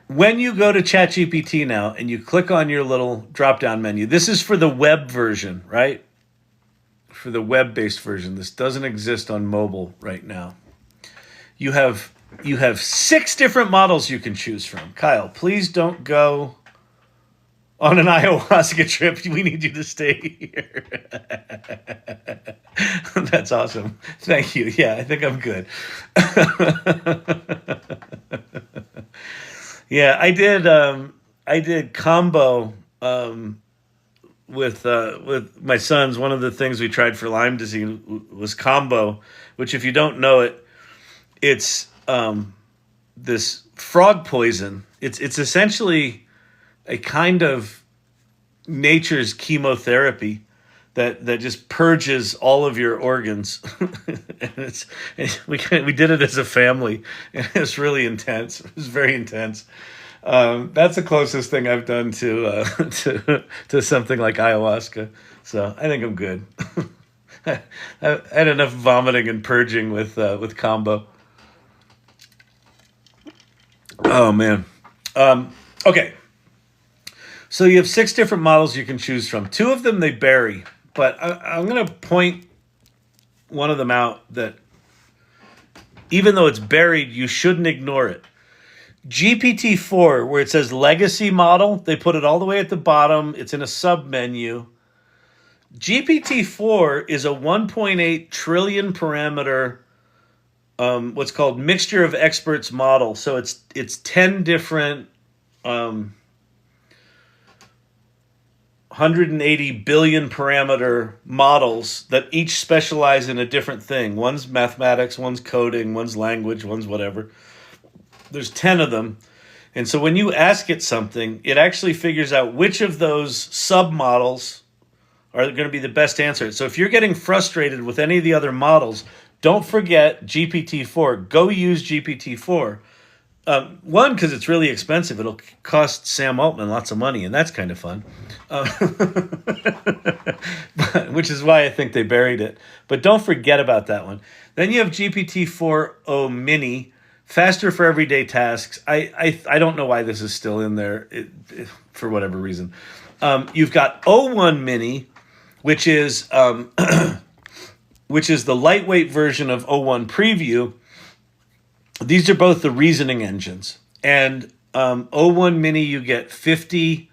when you go to ChatGPT now and you click on your little drop-down menu, this is for the web version, right? For the web-based version. This doesn't exist on mobile right now. You have 6 different models you can choose from. Kyle, please don't go on an ayahuasca trip. We need you to stay here. That's awesome. Thank you. Yeah, I think I'm good. Yeah, I did combo with my sons. One of the things we tried for Lyme disease was combo, which, if you don't know it, it's this frog poison. It's essentially a kind of nature's chemotherapy that just purges all of your organs. And we did it as a family, and it was really intense. It was very intense. That's the closest thing I've done to something like ayahuasca. So I think I'm good. I had enough vomiting and purging with combo. Oh man. Okay. So you have 6 different models you can choose from. 2 of them they bury, but I'm going to point one of them out that even though it's buried, you shouldn't ignore it. GPT-4, where it says legacy model, they put it all the way at the bottom. It's in a sub-menu. GPT-4 is a 1.8 trillion parameter, what's called mixture of experts model. So it's 10 different 180 billion parameter models that each specialize in a different thing. One's mathematics, one's coding, one's language, one's whatever. There's 10 of them. And so when you ask it something, it actually figures out which of those sub-models are going to be the best answer. So if you're getting frustrated with any of the other models, don't forget GPT-4. Go use GPT-4. One, because it's really expensive. It'll cost Sam Altman lots of money, and that's kind of fun. Which is why I think they buried it. But don't forget about that one. Then you have GPT-4o Mini, faster for everyday tasks. I don't know why this is still in there for whatever reason. You've got O1 Mini, which is which is the lightweight version of O1 Preview. These are both the reasoning engines. And O1 Mini, you get 50,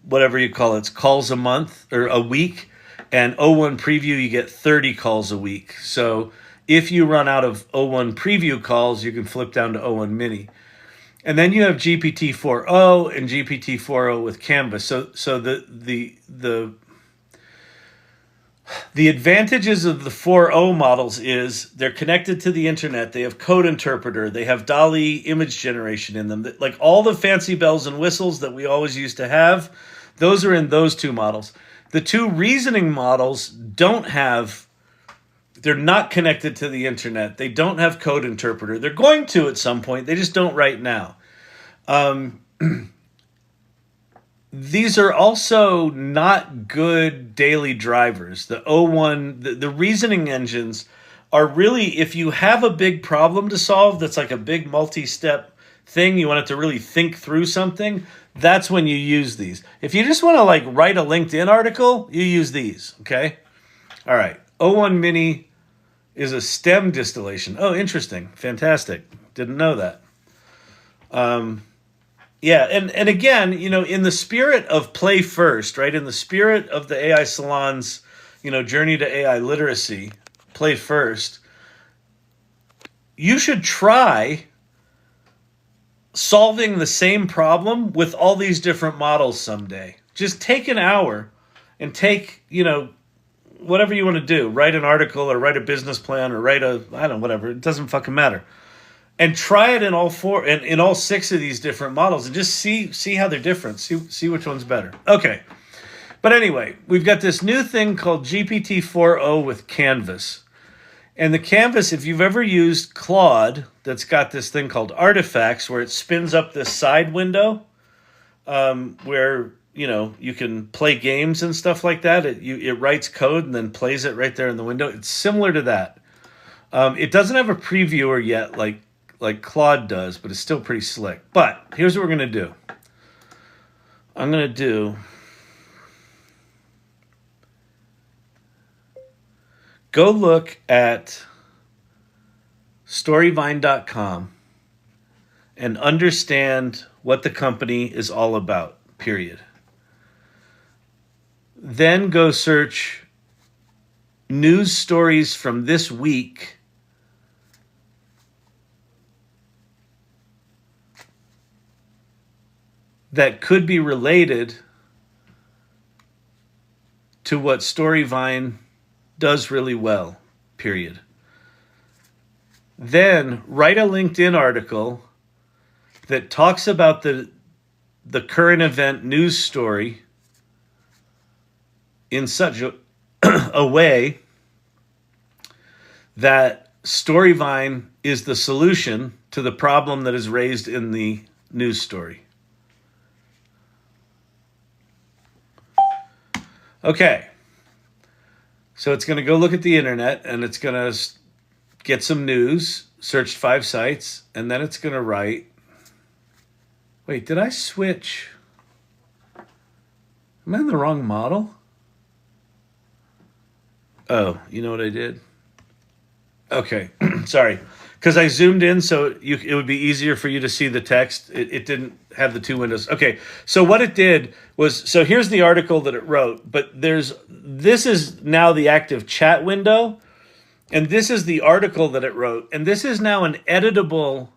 whatever you call it, calls a month or a week. And O1 Preview, you get 30 calls a week. So if you run out of O1 Preview calls, you can flip down to O1 Mini. And then you have GPT-4o and GPT-4o with Canvas. So the The advantages of the 4.0 models is they're connected to the internet. They have code interpreter. They have DALL-E image generation in them. Like all the fancy bells and whistles that we always used to have, those are in those two models. The two reasoning models they're not connected to the internet. They don't have code interpreter. They're going to at some point. They just don't right now. These are also not good daily drivers. The O1, the reasoning engines are really, if you have a big problem to solve that's like a big multi-step thing, you want it to really think through something, that's when you use these. If you just want to like write a LinkedIn article, you use these, okay? All right, O1 Mini is a stem distillation. Oh, interesting. Fantastic. Didn't know that. Yeah, and again, in the spirit of play first, right? In the spirit of the AI Salon's, journey to AI literacy, play first, you should try solving the same problem with all these different models someday. Just take an hour and take, whatever you want to do. Write an article or write a business plan or whatever. It doesn't fucking matter. And try it in all four and in all six of these different models and just see how they're different. See which one's better. Okay. But anyway, we've got this new thing called GPT 4.0 with Canvas. And the Canvas, if you've ever used Claude, that's got this thing called artifacts where it spins up this side window where, you can play games and stuff like that. It writes code and then plays it right there in the window. It's similar to that. It doesn't have a previewer yet like Claude does, but it's still pretty slick. But here's what we're going to do. I'm going to go look at Storyvine.com and understand what the company is all about, period. Then go search news stories from this week that could be related to what Storyvine does really well, period. Then write a LinkedIn article that talks about the current event news story in such a way that Storyvine is the solution to the problem that is raised in the news story. Okay, so it's going to go look at the internet and it's going to get some news, search 5 sites, and then it's going to write. Wait, did I switch? Am I in the wrong model? Oh, you know what I did? Okay, sorry. Because I zoomed in so it would be easier for you to see the text. It didn't have the 2 windows. Okay, so what it did was, so here's the article that it wrote, but this is now the active chat window, and this is the article that it wrote, and this is now an editable,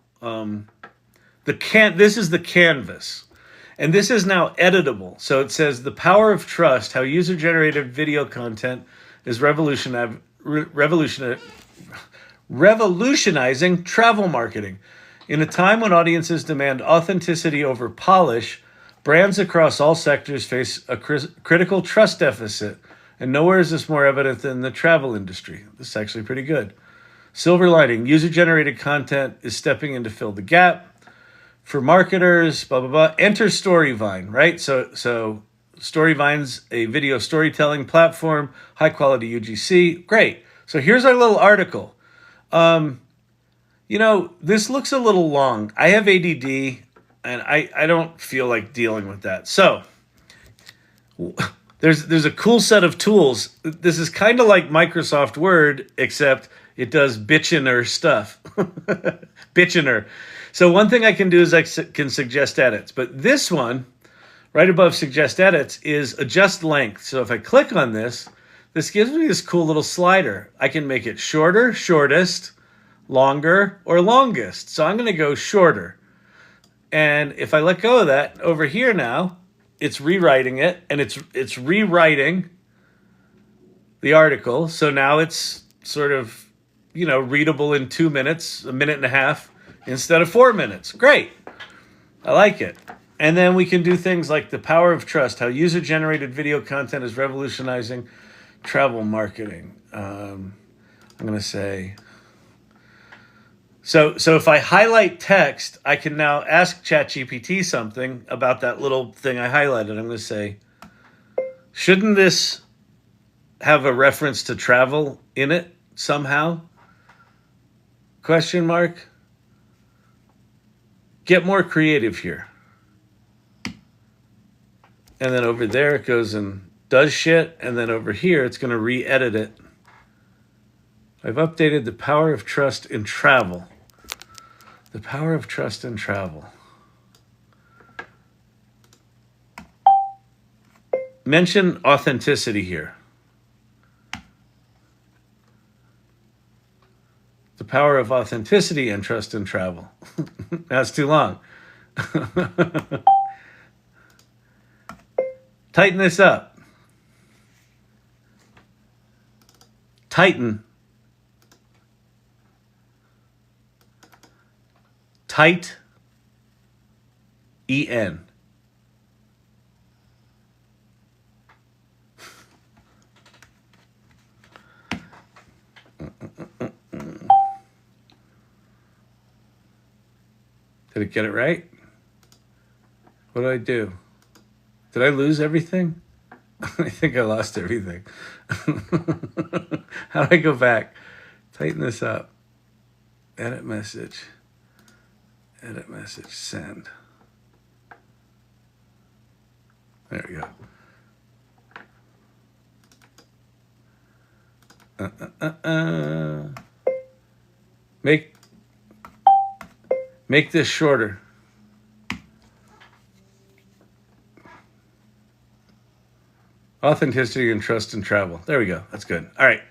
this is the canvas, and this is now editable. So it says, the power of trust, how user-generated video content is revolutionizing travel marketing. In a time when audiences demand authenticity over polish, brands across all sectors face a critical trust deficit, and nowhere is this more evident than the travel industry. This is actually pretty good. Silver lining, user-generated content is stepping in to fill the gap. For marketers, blah, blah, blah. Enter Storyvine, right? So Storyvine's a video storytelling platform, high-quality UGC. Great. So here's our little article. This looks a little long. I have ADD, and I don't feel like dealing with that. So there's a cool set of tools. This is kind of like Microsoft Word, except it does bitchiner stuff. Bitchiner. So one thing I can do is I can suggest edits. But this one, right above suggest edits, is adjust length. So if I click on this, this gives me this cool little slider. I can make it shorter, shortest, longer, or longest. So I'm going to go shorter. And if I let go of that, over here now, it's rewriting it, and it's rewriting the article. So now it's sort of, readable in 2 minutes, a minute and a half, instead of 4 minutes. Great. I like it. And then we can do things like the power of trust, how user-generated video content is revolutionizing travel marketing. I'm going to say... So if I highlight text, I can now ask ChatGPT something about that little thing I highlighted. I'm going to say, shouldn't this have a reference to travel in it somehow? Question mark. Get more creative here. And then over there it goes and does shit. And then over here it's going to re-edit it. I've updated the power of trust in travel. The power of trust in travel. Mention authenticity here. The power of authenticity and trust in travel. That's too long. Tighten this up. Tighten. Tight. E-N. Did it get it right? What did I do? Did I lose everything? I think I lost everything. How do I go back? Tighten this up. Edit message. Edit message. Send. There we go. Make this shorter. Authenticity and trust in travel. There we go. That's good. All right.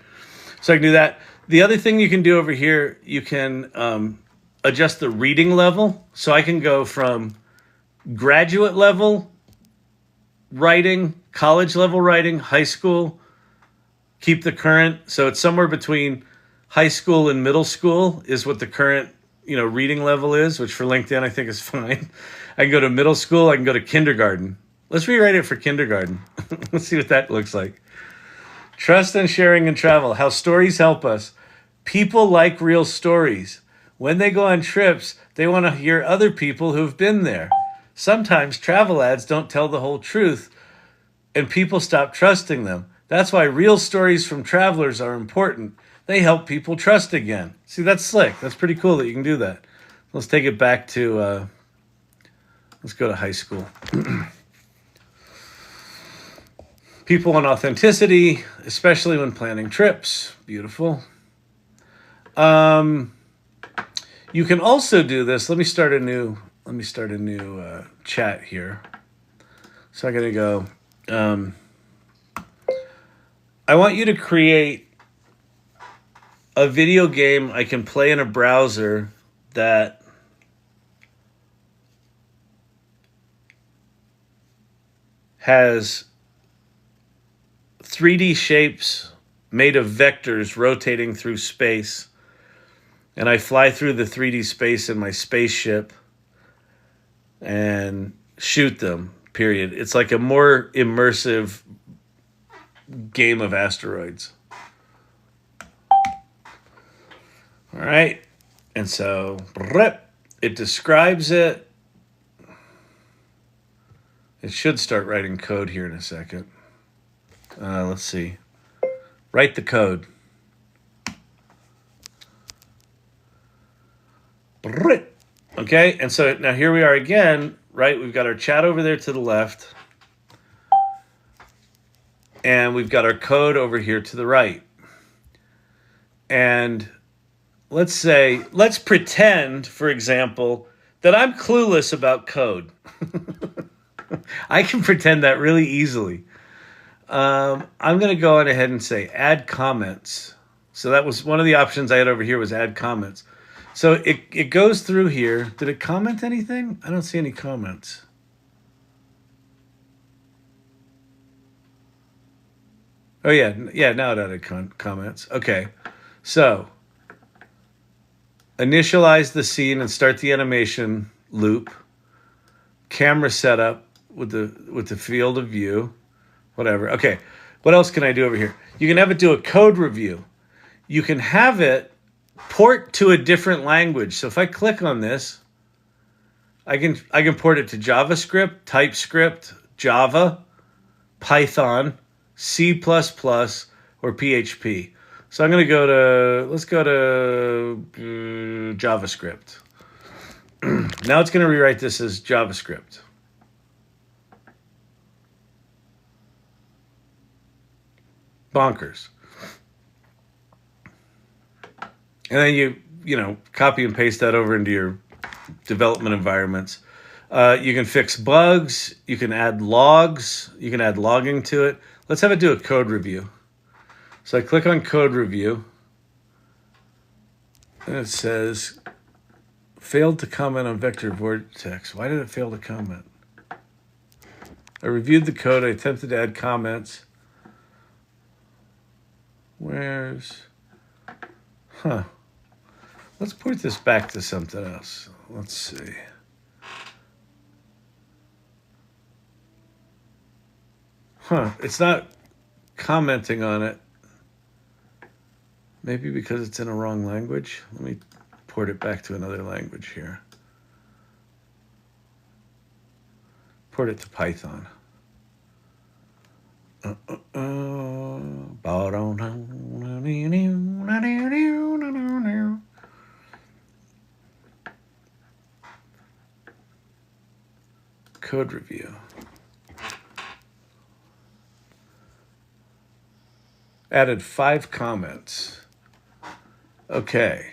So I can do that. The other thing you can do over here, you can adjust the reading level. So I can go from graduate level writing, college level writing, high school, keep the current. So it's somewhere between high school and middle school is what the current reading level is, which for LinkedIn I think is fine. I can go to middle school. I can go to kindergarten. Let's rewrite it for kindergarten. Let's see what that looks like. Trust and sharing and travel. How stories help us. People like real stories. When they go on trips, they want to hear other people who've been there. Sometimes travel ads don't tell the whole truth, and people stop trusting them. That's why real stories from travelers are important. They help people trust again. See, that's slick. That's pretty cool that you can do that. Let's take it back to, let's go to high school. People and authenticity, especially when planning trips. Beautiful. You can also do this. Let me start a new chat here. So I'm going to go, I want you to create a video game I can play in a browser that has 3D shapes made of vectors rotating through space. And I fly through the 3D space in my spaceship and shoot them, period. It's like a more immersive game of asteroids. All right. And so it describes it. It should start writing code here in a second. Let's see. Write the code. Okay, and so now here we are again, right? We've got our chat over there to the left. And we've got our code over here to the right. And let's pretend, for example, that I'm clueless about code. I can pretend that really easily. I'm going to go on ahead and say add comments. So that was one of the options I had over here was add comments. So it goes through here. Did it comment anything? I don't see any comments. Oh, yeah. Yeah, now it added comments. Okay. So, initialize the scene and start the animation loop. Camera setup with the field of view. Whatever. Okay. What else can I do over here? You can have it do a code review. You can have it port to a different language. So if I click on this, I can port it to JavaScript, TypeScript, Java, Python, C++, or PHP. So I'm going to let's go to JavaScript. Now it's going to rewrite this as JavaScript. Bonkers. And then you copy and paste that over into your development environments. You can fix bugs. You can add logs. You can add logging to it. Let's have it do a code review. So I click on code review. And it says, failed to comment on vector vortex. Why did it fail to comment? I reviewed the code. I attempted to add comments. Let's port this back to something else. Let's see. It's not commenting on it. Maybe because it's in a wrong language. Let me port it back to another language here. Port it to Python. Code review. Added 5 comments. Okay.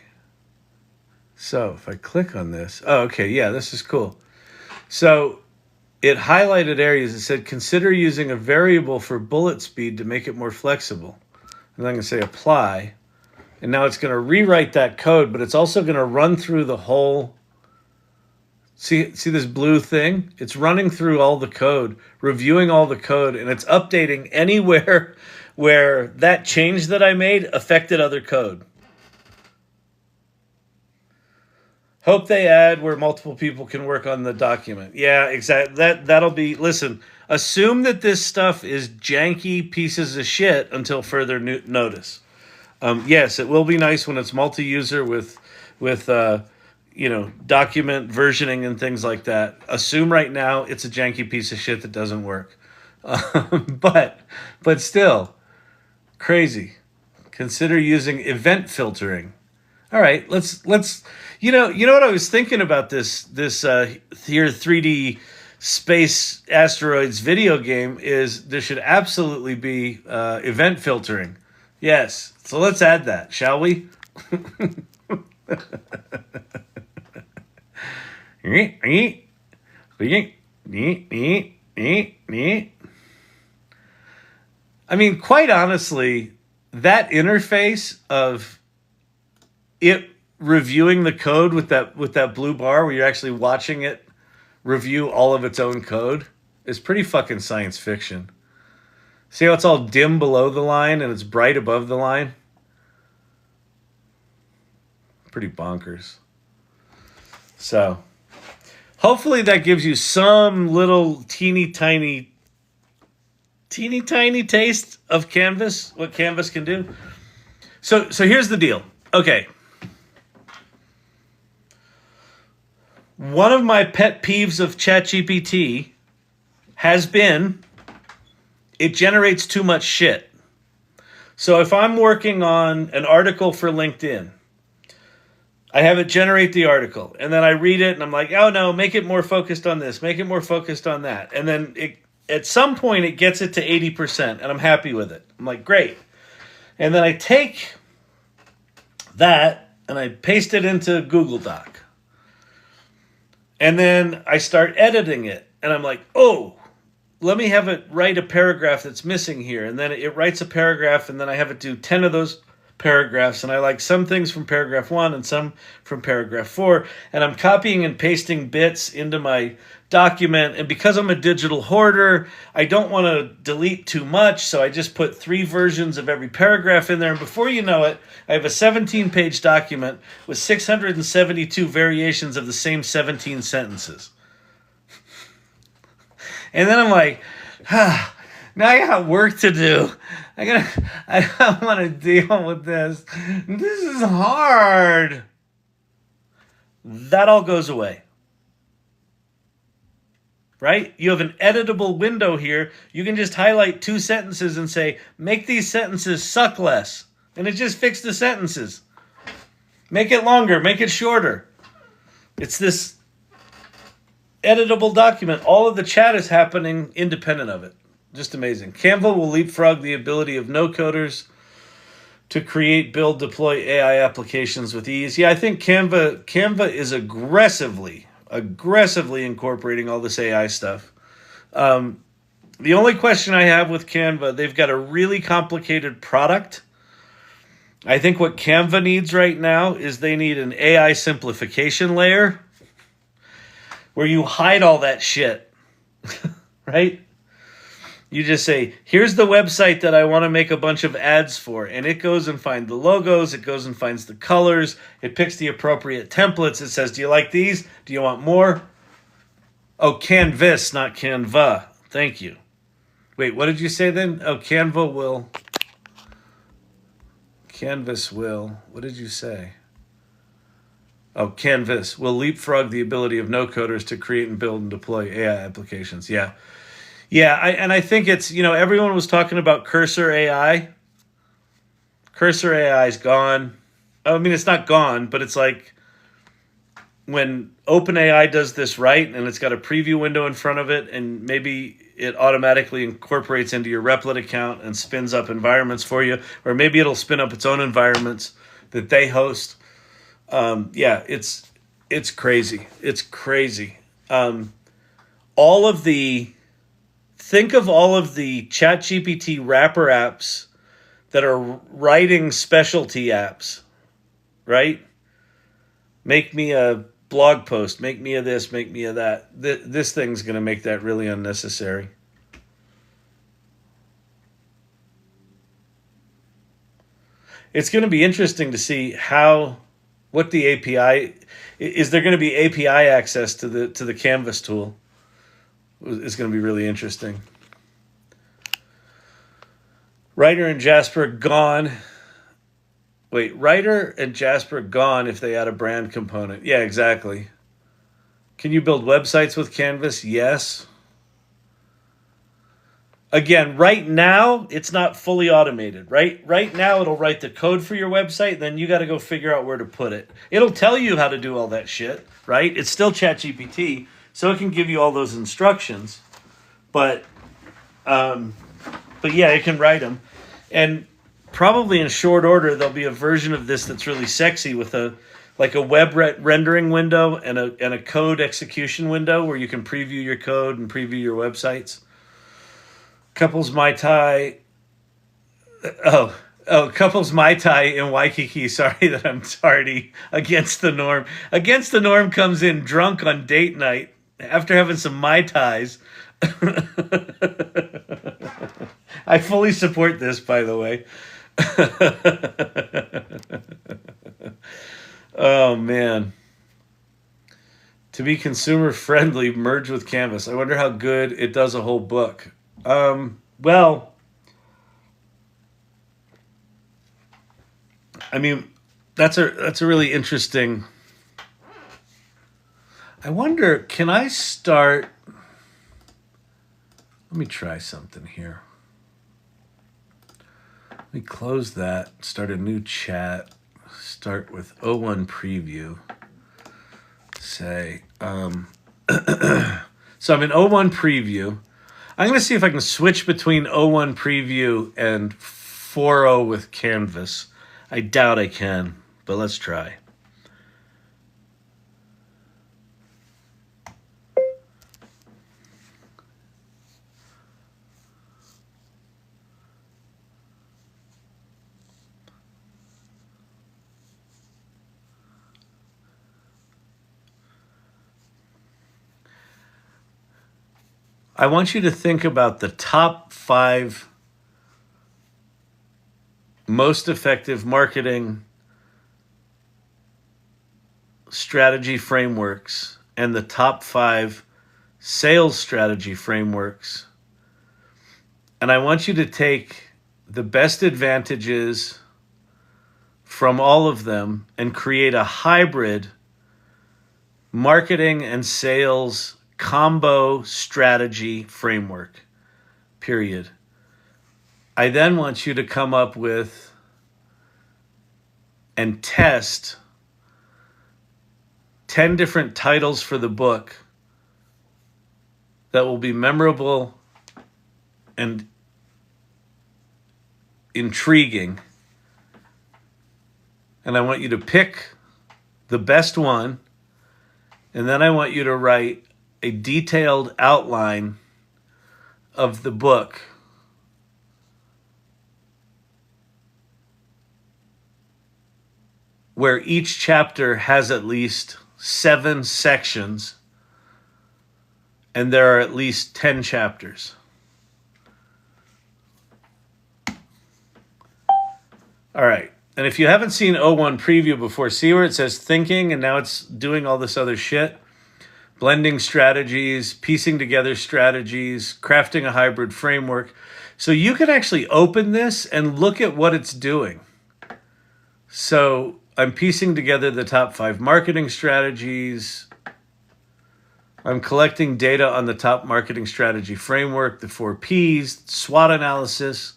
So if I click on this, okay, yeah, this is cool. So it highlighted areas that said, consider using a variable for bullet speed to make it more flexible. And I'm going to say apply. And now it's going to rewrite that code, but it's also going to run through the whole. See this blue thing? It's running through all the code, reviewing all the code, and it's updating anywhere where that change that I made affected other code. Hope they add where multiple people can work on the document. Yeah, exactly. That'll be, listen, assume that this stuff is janky pieces of shit until further notice. Yes, it will be nice when it's multi-user with document versioning and things like that. Assume right now it's a janky piece of shit that doesn't work. But still, crazy. Consider using event filtering. All right, let's you know what I was thinking about this here 3D space asteroids video game is there should absolutely be event filtering. Yes, so let's add that, shall we? I mean, quite honestly, that interface of it reviewing the code with that blue bar where you're actually watching it review all of its own code is pretty fucking science fiction. See how it's all dim below the line and it's bright above the line? Pretty bonkers. So, hopefully that gives you some little teeny tiny taste of Canvas, what Canvas can do. So here's the deal. Okay. One of my pet peeves of ChatGPT has been it generates too much shit. So if I'm working on an article for LinkedIn, I have it generate the article, and then I read it, and I'm like, oh no, make it more focused on this, make it more focused on that. And then at some point it gets it to 80%, and I'm happy with it. I'm like, great. And then I take that, and I paste it into Google Doc. And then I start editing it, and I'm like, oh, let me have it write a paragraph that's missing here. And then it writes a paragraph, and then I have it do 10 of those paragraphs, and I like some things from paragraph 1 and some from paragraph 4, and I'm copying and pasting bits into my document. And because I'm a digital hoarder, I don't want to delete too much, so I just put 3 versions of every paragraph in there, and before you know it, I have a 17-page document with 672 variations of the same 17 sentences. And then I'm like, now I got work to do. I don't want to deal with this. This is hard. That all goes away. Right? You have an editable window here. You can just highlight 2 sentences and say, make these sentences suck less. And it just fixed the sentences. Make it longer, make it shorter. It's this editable document. All of the chat is happening independent of it. Just amazing. Canva will leapfrog the ability of no-coders to create, build, deploy AI applications with ease. Yeah, I think Canva is aggressively incorporating all this AI stuff. The only question I have with Canva, they've got a really complicated product. I think what Canva needs right now is they need an AI simplification layer where you hide all that shit, right? You just say, here's the website that I want to make a bunch of ads for. And it goes and finds the logos. It goes and finds the colors. It picks the appropriate templates. It says, do you like these? Do you want more? Oh, Canvas, not Canva. Thank you. Wait, what did you say then? Oh, Canvas will. What did you say? Oh, Canvas will leapfrog the ability of no-coders to create and build and deploy AI applications. Yeah. Yeah, I think it's, everyone was talking about Cursor AI. Cursor AI is gone. I mean, it's not gone, but it's like when OpenAI does this right and it's got a preview window in front of it and maybe it automatically incorporates into your Replit account and spins up environments for you, or maybe it'll spin up its own environments that they host. Yeah, it's crazy. It's crazy. Think of all of the ChatGPT wrapper apps that are writing specialty apps, right? Make me a blog post, make me a this, make me a that. This thing's going to make that really unnecessary. It's going to be interesting to see what the API is. There going to be API access to the Canvas tool? It's going to be really interesting. Writer and Jasper gone. Wait, Writer and Jasper gone if they add a brand component. Yeah, exactly. Can you build websites with Canvas? Yes. Again, right now, it's not fully automated. Right now, it'll write the code for your website, then you got to go figure out where to put it. It'll tell you how to do all that shit, right? It's still ChatGPT, so it can give you all those instructions. But yeah, it can write them. And probably in short order, there'll be a version of this that's really sexy with a web rendering window and a code execution window where you can preview your code and preview your websites. Couples Mai Tai. Couples Mai Tai in Waikiki. Sorry that I'm tardy. Against the Norm. Against the Norm comes in drunk on date night after having some Mai Tais. I fully support this, by the way. Oh, man. To be consumer friendly, merge with Canvas. I wonder how good it does a whole book. Well, I mean, that's a really interesting. I wonder, can I start? Let me try something here. Let me close that, start a new chat, start with O1 preview. Say, so I'm in O1 preview. I'm going to see if I can switch between O1 preview and 4.0 with Canvas. I doubt I can, but let's try. I want you to think about the top 5 most effective marketing strategy frameworks and the top 5 sales strategy frameworks. And I want you to take the best advantages from all of them and create a hybrid marketing and sales combo strategy framework, period. I then want you to come up with and test 10 different titles for the book that will be memorable and intriguing. And I want you to pick the best one, and then I want you to write a detailed outline of the book where each chapter has at least 7 sections and there are at least 10 chapters. All right. And if you haven't seen O1 preview before, see where it says thinking and now it's doing all this other shit? Blending strategies, piecing together strategies, crafting a hybrid framework. So you can actually open this and look at what it's doing. So I'm piecing together the top 5 marketing strategies. I'm collecting data on the top marketing strategy framework, the 4 Ps, SWOT analysis.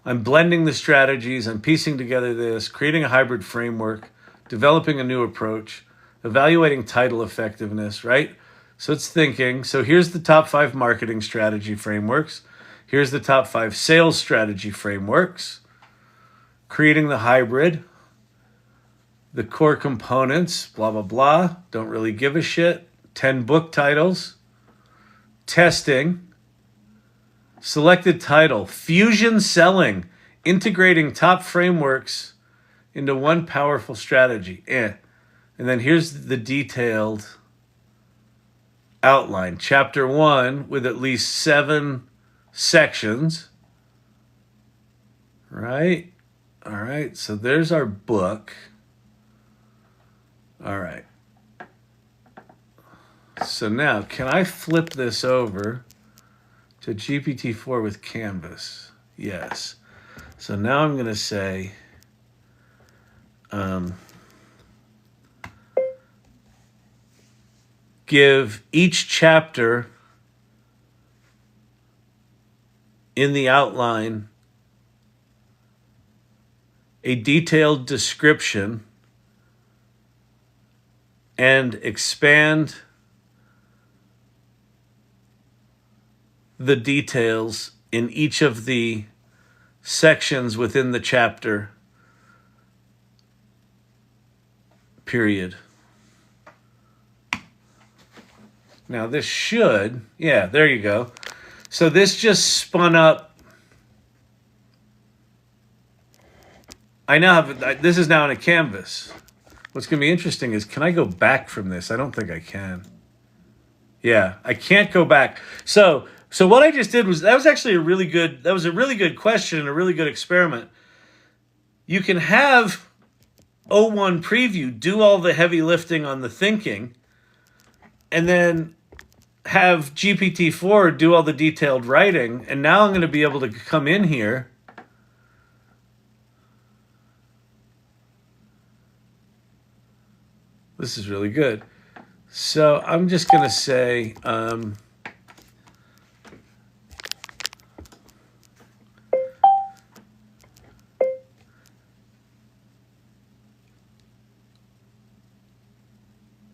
I'm blending the strategies. I'm piecing together this, creating a hybrid framework, developing a new approach, evaluating title effectiveness, right? So it's thinking. So here's the top 5 marketing strategy frameworks. Here's the top 5 sales strategy frameworks. Creating the hybrid. The core components, blah, blah, blah. Don't really give a shit. 10 book titles. Testing. Selected title. Fusion selling. Integrating top frameworks into one powerful strategy. And then here's the detailed outline. Chapter 1 with at least 7 sections. Right? All right. So there's our book. All right. So now, can I flip this over to GPT-4 with Canvas? Yes. So now I'm going to say, give each chapter in the outline a detailed description and expand the details in each of the sections within the chapter, period. Now this should, yeah, there you go. So this just spun up. I now have, this is now in a canvas. What's going to be interesting is, can I go back from this? I don't think I can. Yeah, I can't go back. So what I just did was, that was actually a really good question and a really good experiment. You can have O1 preview do all the heavy lifting on the thinking, and then have GPT-4 do all the detailed writing. And now I'm going to be able to come in here This is really good. So I'm just going to say,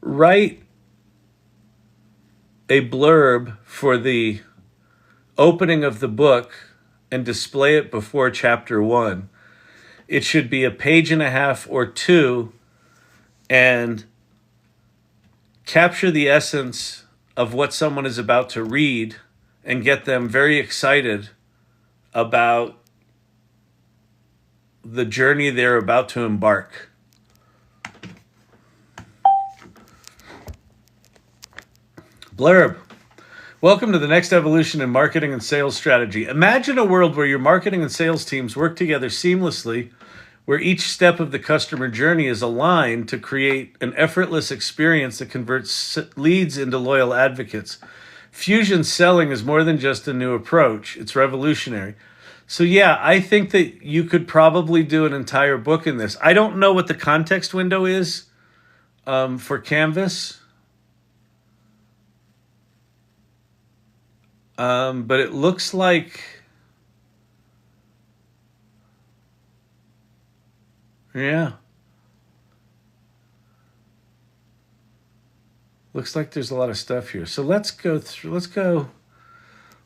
write a blurb for the opening of the book and display it before chapter 1. It should be a page and a half or 2, and capture the essence of what someone is about to read and get them very excited about the journey they're about to embark. Blurb. Welcome to the next evolution in marketing and sales strategy. Imagine a world where your marketing and sales teams work together seamlessly, where each step of the customer journey is aligned to create an effortless experience that converts leads into loyal advocates. Fusion selling is more than just a new approach. It's revolutionary. So yeah, I think that you could probably do an entire book in this. I don't know what the context window is for Canvas. But it looks like, yeah. Looks like there's a lot of stuff here. So let's go through,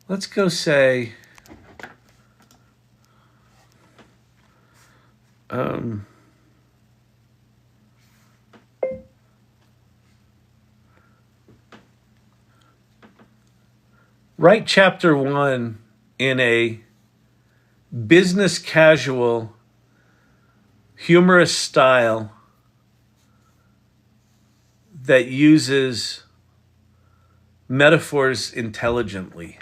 let's go say, write chapter 1 in a business casual, humorous style that uses metaphors intelligently.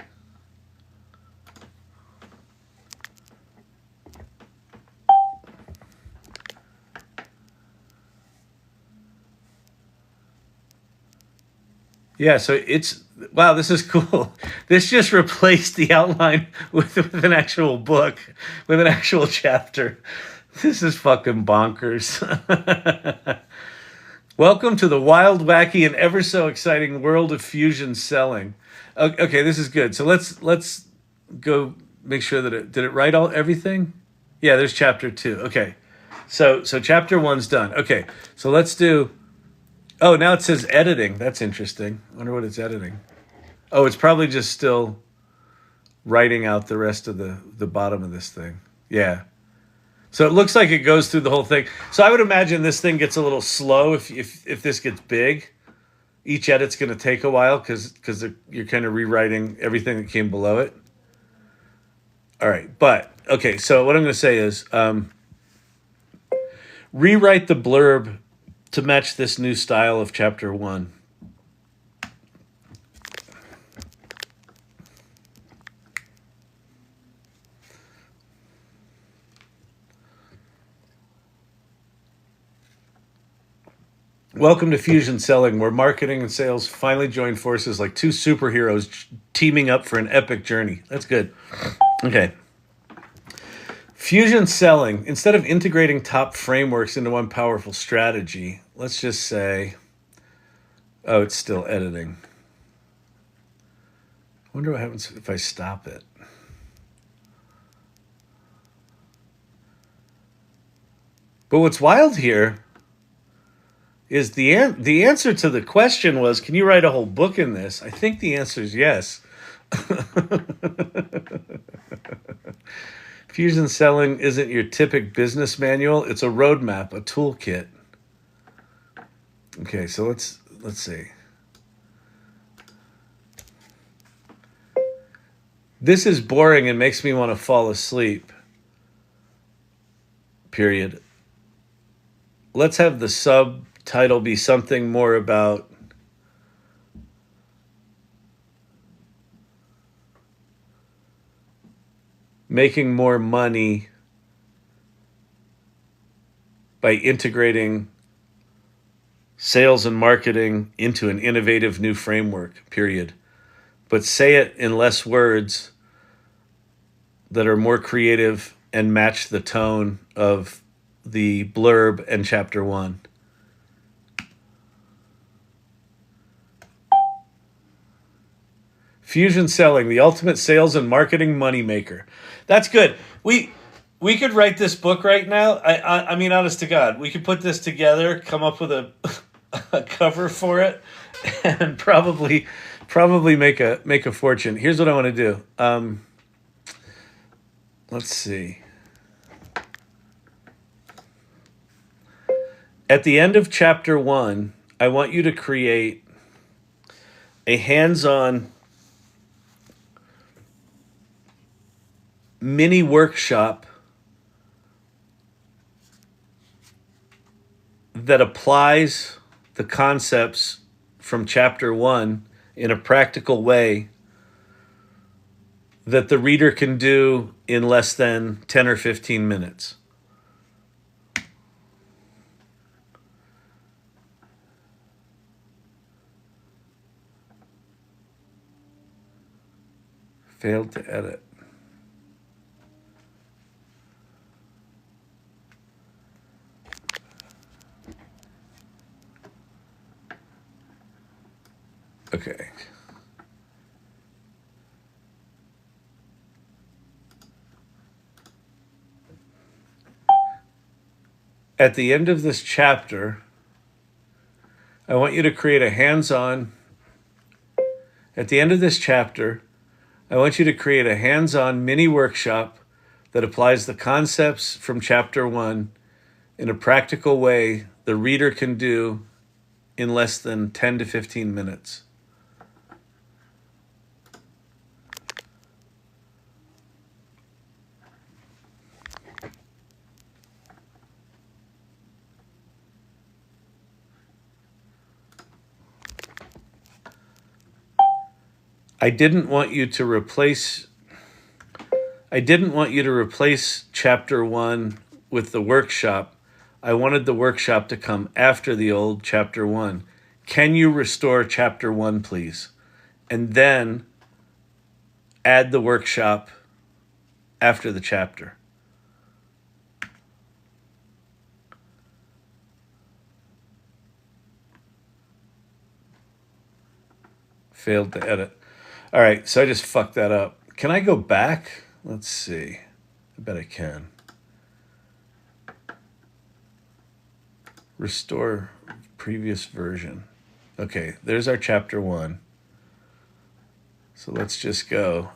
Yeah, so it's, wow, this is cool. This just replaced the outline with an actual book, with an actual chapter. This is fucking bonkers. Welcome to the wild, wacky, and ever so exciting world of fusion selling. Okay, this is good. So let's go make sure that did it write everything? Yeah, there's chapter 2. Okay. So chapter 1's done. Okay. So let's do, oh, now it says editing. That's interesting. I wonder what it's editing. Oh, it's probably just still writing out the rest of the bottom of this thing. Yeah. So it looks like it goes through the whole thing. So I would imagine this thing gets a little slow if this gets big. Each edit's going to take a while because you're kind of rewriting everything that came below it. All right. But, okay, so what I'm going to say is rewrite the blurb to match this new style of chapter 1. Welcome to Fusion Selling, where marketing and sales finally join forces like two superheroes teaming up for an epic journey. That's good. Okay. Fusion Selling, instead of integrating top frameworks into one powerful strategy, let's just say, oh, it's still editing. I wonder what happens if I stop it. But what's wild here is the answer to the question was, can you write a whole book in this? I think the answer is yes. Fusion selling isn't your typical business manual. It's a roadmap, a toolkit. Okay, so let's see. This is boring and makes me want to fall asleep. Period. Let's have the subtitle be something more about making more money by integrating sales and marketing into an innovative new framework, period. But say it in less words that are more creative and match the tone of the blurb and chapter 1. Fusion selling, the ultimate sales and marketing moneymaker. That's good. We could write this book right now. I mean, honest to God, we could put this together, come up with a cover for it, and probably make a fortune. Here's what I want to do. Let's see. At the end of chapter 1, I want you to create a hands-on mini workshop that applies the concepts from chapter 1 in a practical way that the reader can do in less than 10 or 15 minutes. Failed to edit. Okay. At the end of this chapter, I want you to create a hands-on. At the end of this chapter, I want you to create a hands-on mini workshop that applies the concepts from chapter 1 in a practical way the reader can do in less than 10 to 15 minutes. I didn't want you to replace chapter 1 with the workshop. I wanted the workshop to come after the old chapter 1. Can you restore chapter 1, please? And then add the workshop after the chapter. Failed to edit. All right, so I just fucked that up. Can I go back? Let's see. I bet I can. Restore previous version. Okay, there's our chapter 1. So let's just go.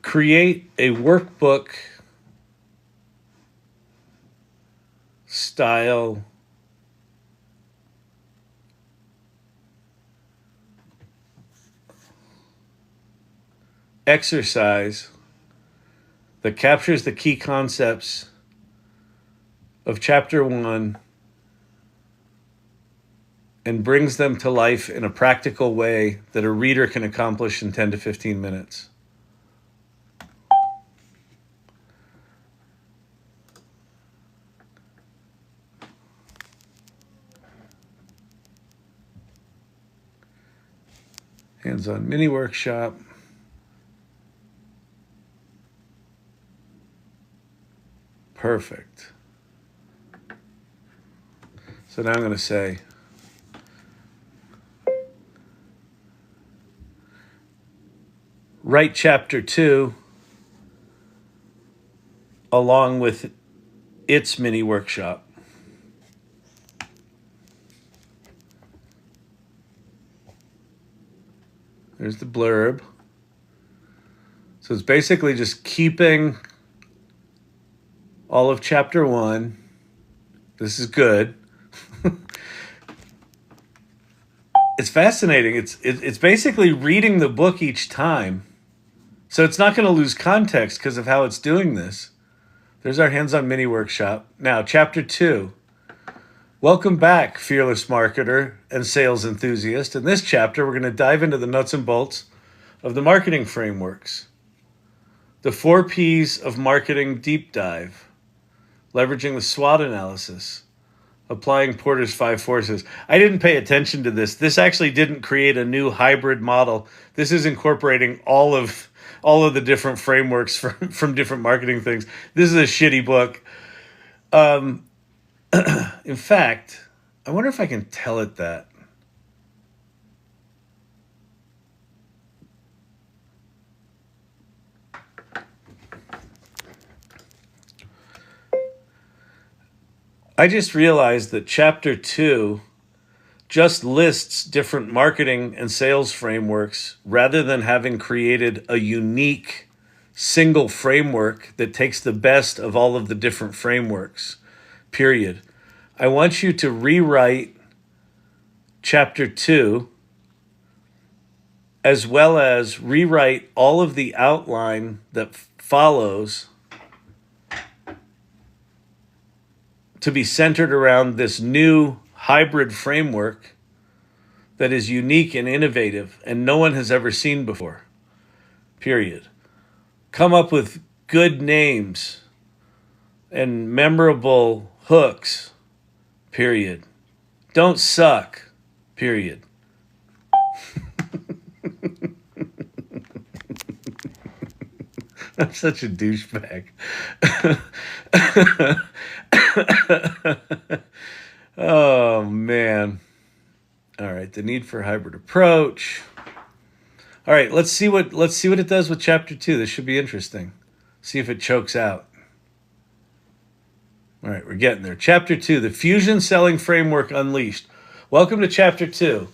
Create a workbook style exercise that captures the key concepts of chapter 1 and brings them to life in a practical way that a reader can accomplish in 10 to 15 minutes. Hands-on mini workshop. Perfect. So now I'm going to say, write chapter 2 along with its mini workshop. There's the blurb. So it's basically just keeping all of chapter 1. This is good. It's fascinating. It's basically reading the book each time. So it's not going to lose context because of how it's doing this. There's our hands-on mini workshop. Now, chapter 2. Welcome back, fearless marketer and sales enthusiast. In this chapter, we're going to dive into the nuts and bolts of the marketing frameworks. The 4 Ps of marketing deep dive. Leveraging the SWOT analysis. Applying Porter's 5 forces. I didn't pay attention to this. This actually didn't create a new hybrid model. This is incorporating all of the different frameworks from different marketing things. This is a shitty book. In fact, I wonder if I can tell it that. I just realized that chapter 2 just lists different marketing and sales frameworks rather than having created a unique single framework that takes the best of all of the different frameworks, period. I want you to rewrite chapter 2 as well as rewrite all of the outline that follows to be centered around this new hybrid framework that is unique and innovative and no one has ever seen before, period. Come up with good names and memorable hooks, period. Don't suck, period. I'm such a douchebag. Oh, man. All right, the need for hybrid approach. All right, let's see what it does with chapter 2. This should be interesting. See if it chokes out. All right, we're getting there. Chapter 2, the Fusion Selling Framework Unleashed. Welcome to chapter 2,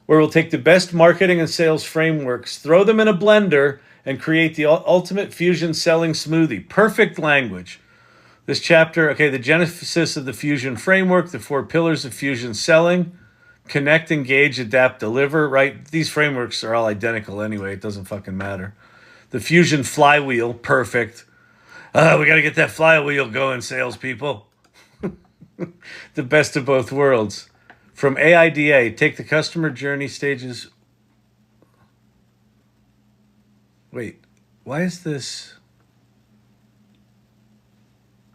where we'll take the best marketing and sales frameworks, throw them in a blender, and create the ultimate fusion selling smoothie. Perfect language. This chapter, okay, the genesis of the fusion framework, the 4 pillars of fusion selling, connect, engage, adapt, deliver, right? These frameworks are all identical anyway. It doesn't fucking matter. The fusion flywheel, perfect. We got to get that flywheel going, salespeople. The best of both worlds. From AIDA, take the customer journey stages. Wait, why is this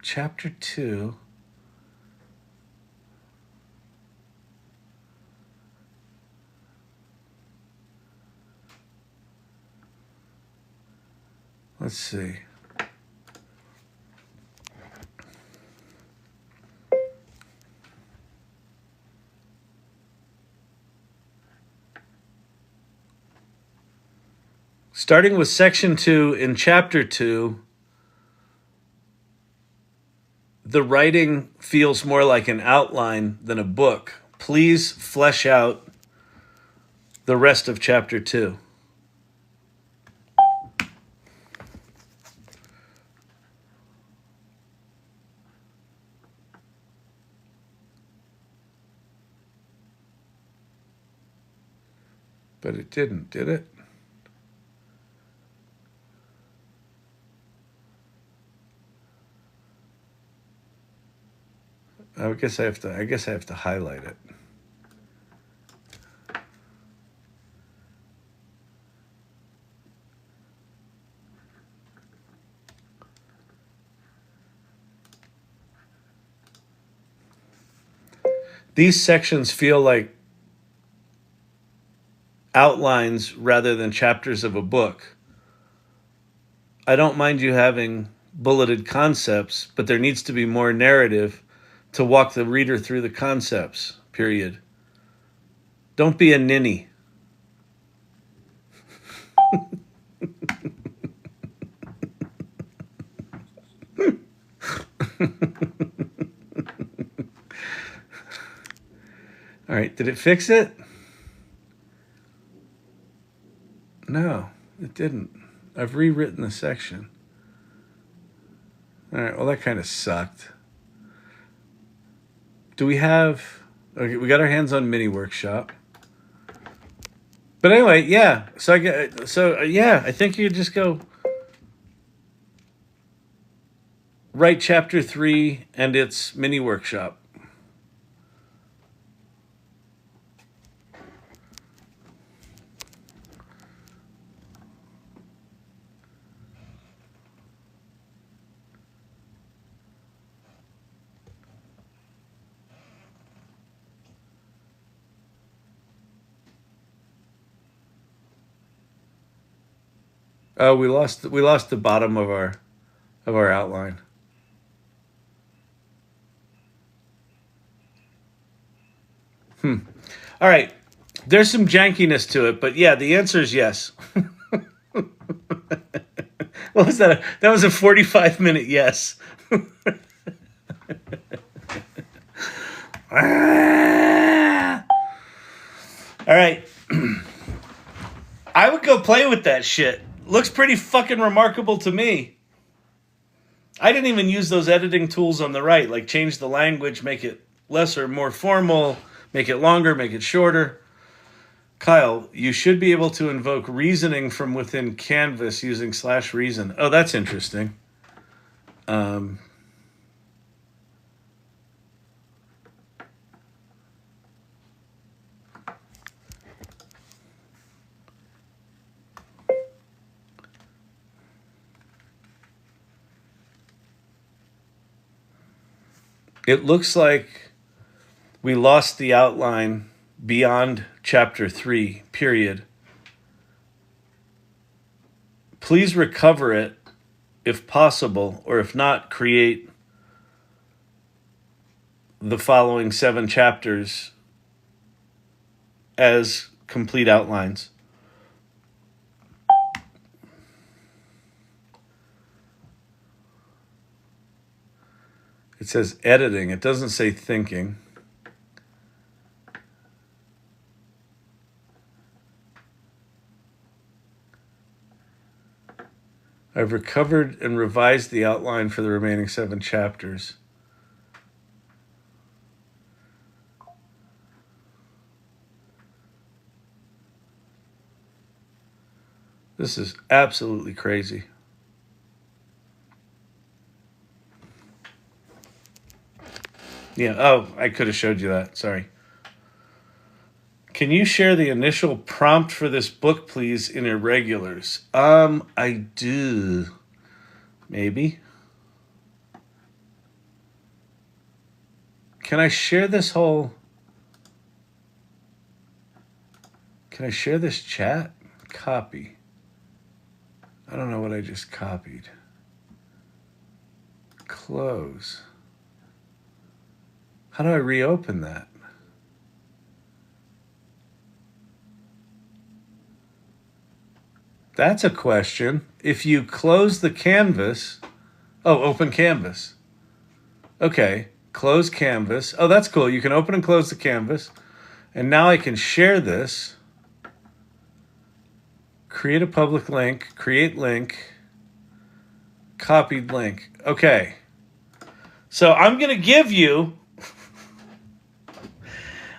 chapter 2? Let's see. Starting with section 2 in chapter 2, the writing feels more like an outline than a book. Please flesh out the rest of chapter 2. But it didn't, did it? I guess I have to highlight it. These sections feel like outlines rather than chapters of a book. I don't mind you having bulleted concepts, but there needs to be more narrative to walk the reader through the concepts, period. Don't be a ninny. All right, did it fix it? No, it didn't. I've rewritten the section. All right, well, that kind of sucked. Do we have... Okay, we got our hands on Mini Workshop. But anyway, yeah. I think you just go... write chapter 3 and its Mini Workshop. Oh, we lost the bottom of our outline. All right. There's some jankiness to it, but yeah, the answer is yes. What was that? That was a 45-minute yes. All right. I would go play with that shit. Looks pretty fucking remarkable to me. I didn't even use those editing tools on the right, like change the language, make it less or more formal, make it longer, make it shorter. Kyle, you should be able to invoke reasoning from within Canvas using /reason. Oh, that's interesting. It looks like we lost the outline beyond chapter 3, period. Please recover it if possible, or if not, create the following 7 chapters as complete outlines. It says editing. It doesn't say thinking. I've recovered and revised the outline for the remaining 7 chapters. This is absolutely crazy. Yeah, oh, I could have showed you that. Sorry. Can you share the initial prompt for this book, please, in irregulars? I do. Maybe. Can I share this whole... Can I share this chat? Copy. I don't know what I just copied. Close. How do I reopen that? That's a question. If you close the canvas... Oh, open canvas. Okay, close canvas. Oh, that's cool. You can open and close the canvas. And now I can share this. Create a public link. Create link. Copied link. Okay. So I'm going to give you...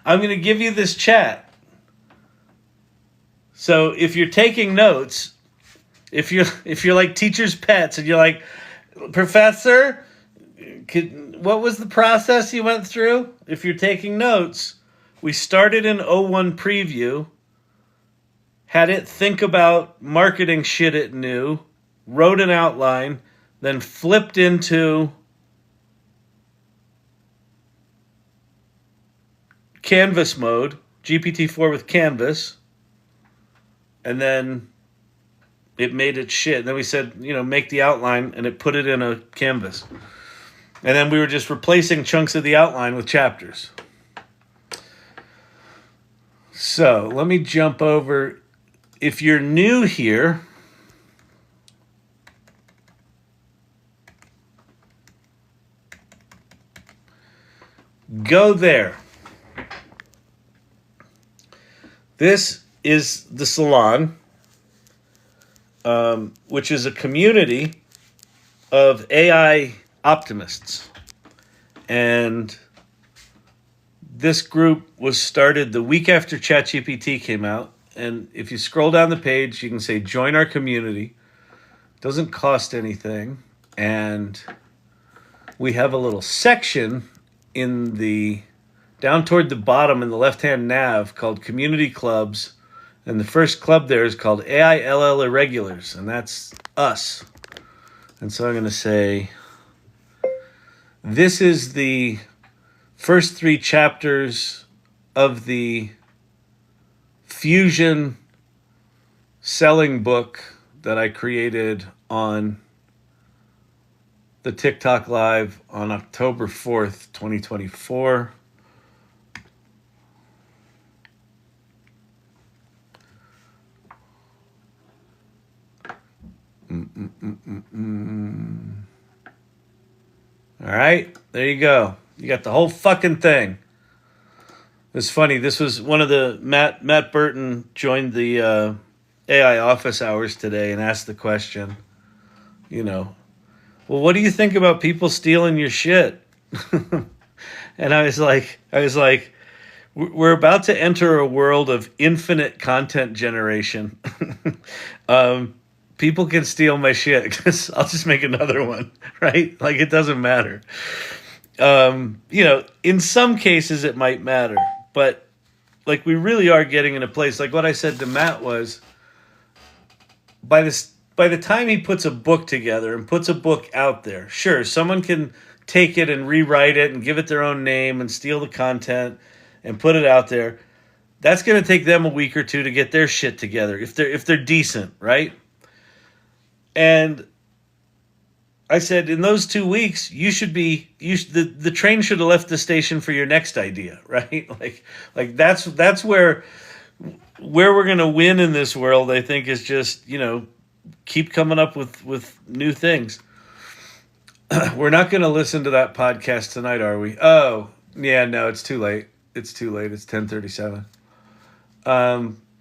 I'm going to give you this chat. So if you're taking notes, if you're like teacher's pets and you're like, Professor, what was the process you went through? If you're taking notes, we started in O1 preview, had it think about marketing shit it knew, wrote an outline, then flipped into Canvas mode, GPT-4 with Canvas, and then it made it shit. And then we said, make the outline, and it put it in a canvas. And then we were just replacing chunks of the outline with chapters. So let me jump over. If you're new here, go there. This is the Salon, which is a community of AI optimists. And this group was started the week after ChatGPT came out. And if you scroll down the page, you can say, join our community. Doesn't cost anything. And we have a little section in the... down toward the bottom in the left-hand nav called Community Clubs. And the first club there is called AI LL Irregulars. And that's us. And so I'm going to say, this is the first 3 chapters of the Fusion selling book that I created on the TikTok Live on October 4th, 2024. All right, there you go. You got the whole fucking thing. It's funny. This was one of the Matt Burton joined the AI office hours today and asked the question, you know, well, what do you think about people stealing your shit? And I was like, we're about to enter a world of infinite content generation. People can steal my shit because I'll just make another one, right? Like, it doesn't matter. In some cases it might matter, but like, we really are getting in a place, like what I said to Matt was, by the time he puts a book together and puts a book out there, sure, someone can take it and rewrite it and give it their own name and steal the content and put it out there. That's going to take them a week or two to get their shit together if they're decent, right? And I said, in those 2 weeks, the train should have left the station for your next idea, right? Like that's where we're going to win in this world, I think, is just, keep coming up with new things. We're not going to listen to that podcast tonight, are we? Oh, yeah, no, it's too late. It's 10:37.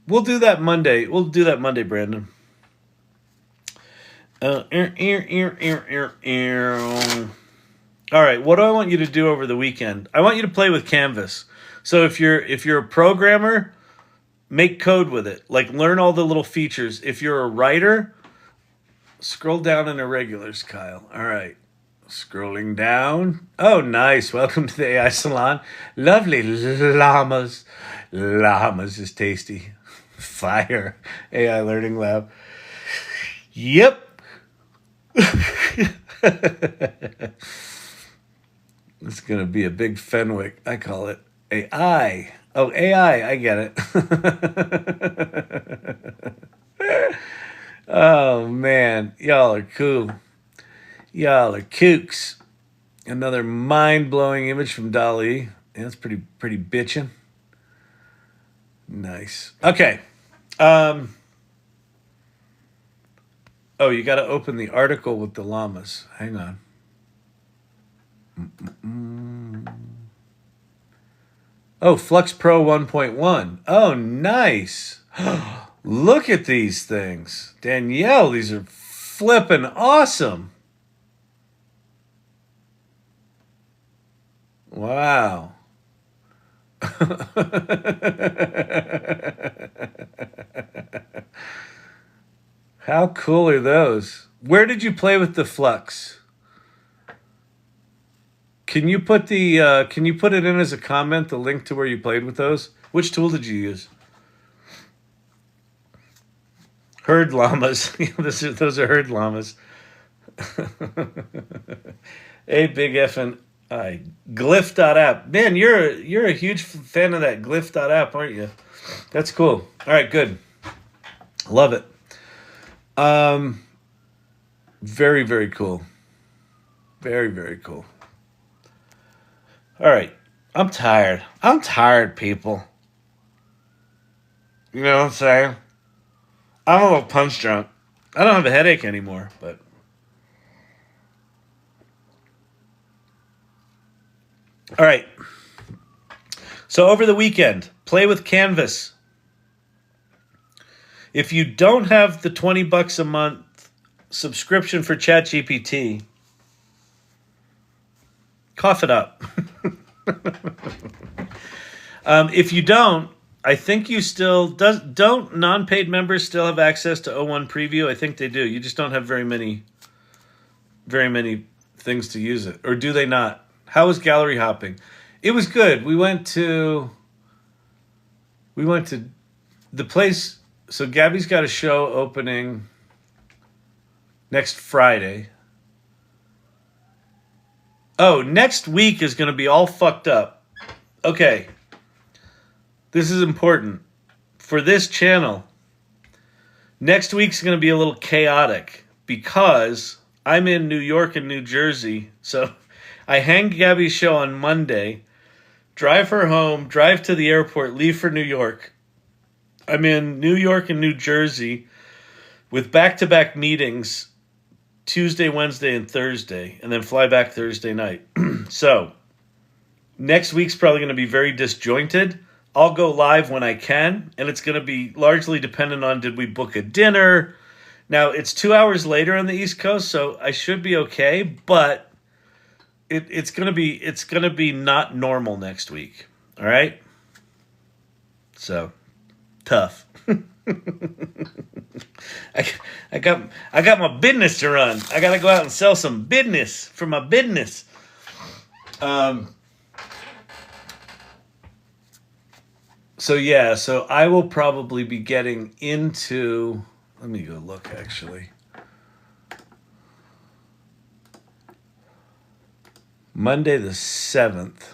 We'll do that Monday. Brandon. All right, what do I want you to do over the weekend? I want you to play with Canvas. So if you're a programmer, make code with it. Like, learn all the little features. If you're a writer, scroll down in irregulars, Kyle. All right. Scrolling down. Oh, nice. Welcome to the AI Salon. Lovely llamas. Llamas is tasty. Fire. AI Learning Lab. Yep. It's going to be a big Fenwick. I call it AI. Oh, AI. I get it. Oh, man. Y'all are cool. Y'all are kooks. Another mind-blowing image from Dali. Yeah, that's pretty bitchin'. Nice. Okay. Oh, you got to open the article with the llamas. Hang on. Oh, Flux Pro 1.1. Oh, nice. Look at these things. Danielle, these are flippin' awesome. Wow. How cool are those? Where did you play with the Flux? Can you put it in as a comment, the link to where you played with those? Which tool did you use? Herd llamas. Those are herd llamas. A big effing Glyph.app. Man, you're a huge fan of that Glyph.app, aren't you? That's cool. All right, good. Love it. Very, very cool. Very, very cool. All right. I'm tired, people. You know what I'm saying? I'm a little punch drunk. I don't have a headache anymore, but all right. So over the weekend, play with Canvas. If you don't have the $20 a month subscription for ChatGPT, cough it up. If you don't, I think you still don't non-paid members still have access to O1 Preview? I think they do. You just don't have very many things to use it. Or do they not? How was gallery hopping? It was good. We went to the place. So Gabby's got a show opening next Friday. Oh, next week is going to be all fucked up. Okay. This is important. For this channel, next week's going to be a little chaotic because I'm in New York and New Jersey. So I hang Gabby's show on Monday, drive her home, drive to the airport, leave for New York. I'm in New York and New Jersey with back-to-back meetings Tuesday, Wednesday, and Thursday, and then fly back Thursday night. So Next week's probably going to be very disjointed. I'll go live when I can, and it's going to be largely dependent on did we book a dinner. Now, it's 2 hours later on the East Coast, so I should be okay, but it's going to be not normal next week. All right? So, tough. I got my business to run. I got to go out and sell some business for my business. So I will probably be getting into, let me go look actually. Monday the 7th.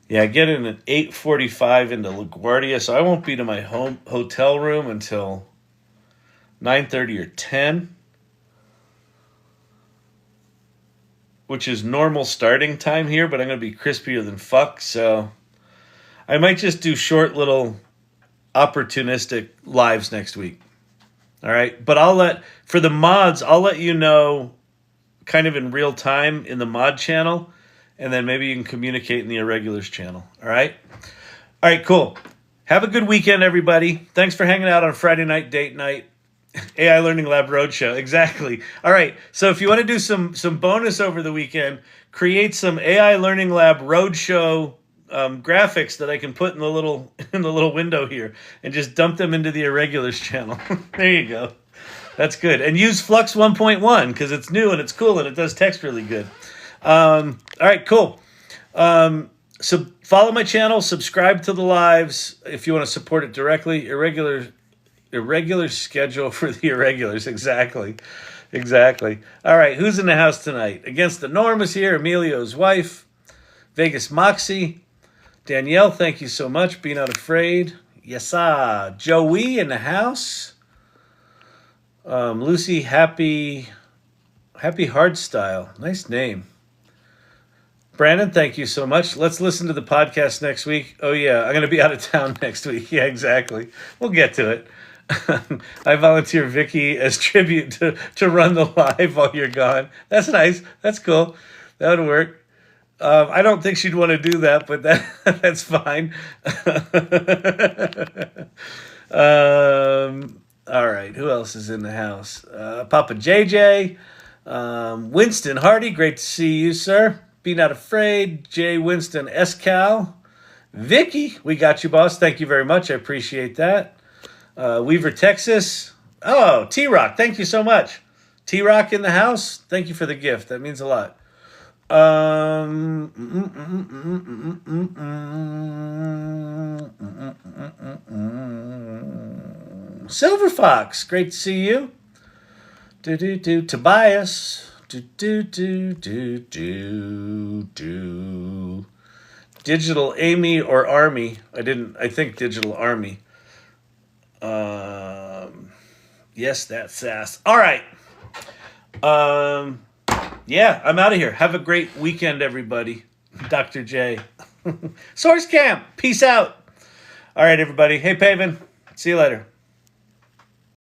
Yeah, I get in at 8:45 into LaGuardia, so I won't be to my hotel room until 9:30 or 10, which is normal starting time here, but I'm going to be crispier than fuck, so I might just do short little opportunistic lives next week. All right, but for the mods, I'll let you know kind of in real time in the mod channel, and then maybe you can communicate in the irregulars channel. All right? All right, cool. Have a good weekend, everybody. Thanks for hanging out on Friday night, date night. AI Learning Lab Roadshow. Exactly. All right, so if you want to do some bonus over the weekend, create some AI Learning Lab Roadshow graphics that I can put in the little window here and just dump them into the irregulars channel. There you go. That's good. And use Flux 1.1 because it's new and it's cool and it does text really good. All right, cool. So follow my channel, subscribe to the lives if you want to support it directly. Irregular schedule for the irregulars. Exactly. All right, who's in the house tonight? Against the Norm is here. Emilio's wife. Vegas Moxie. Danielle, thank you so much. Be not afraid. Yes, Joey in the house. Lucy, happy Hardstyle. Nice name. Brandon, thank you so much. Let's listen to the podcast next week. Oh, yeah, I'm going to be out of town next week. Yeah, exactly. We'll get to it. I volunteer Vicky as tribute to run the live while you're gone. That's nice. That's cool. That would work. I don't think she'd want to do that, but that's fine. All right, who else is in the house? Papa JJ, Winston Hardy, great to see you, sir. Be not afraid. J. Winston Escal. Vicky, we got you, boss. Thank you very much. I appreciate that. Weaver, Texas. Oh, T-Rock, thank you so much. T-Rock in the house. Thank you for the gift. That means a lot. Silver Fox, great to see you. Tobias. Digital Amy or Army. I think Digital Army. Yes, that's sass. All right. Yeah, I'm out of here. Have a great weekend, everybody. Dr. J. Source Camp. Peace out. All right, everybody. Hey, Paven. See you later.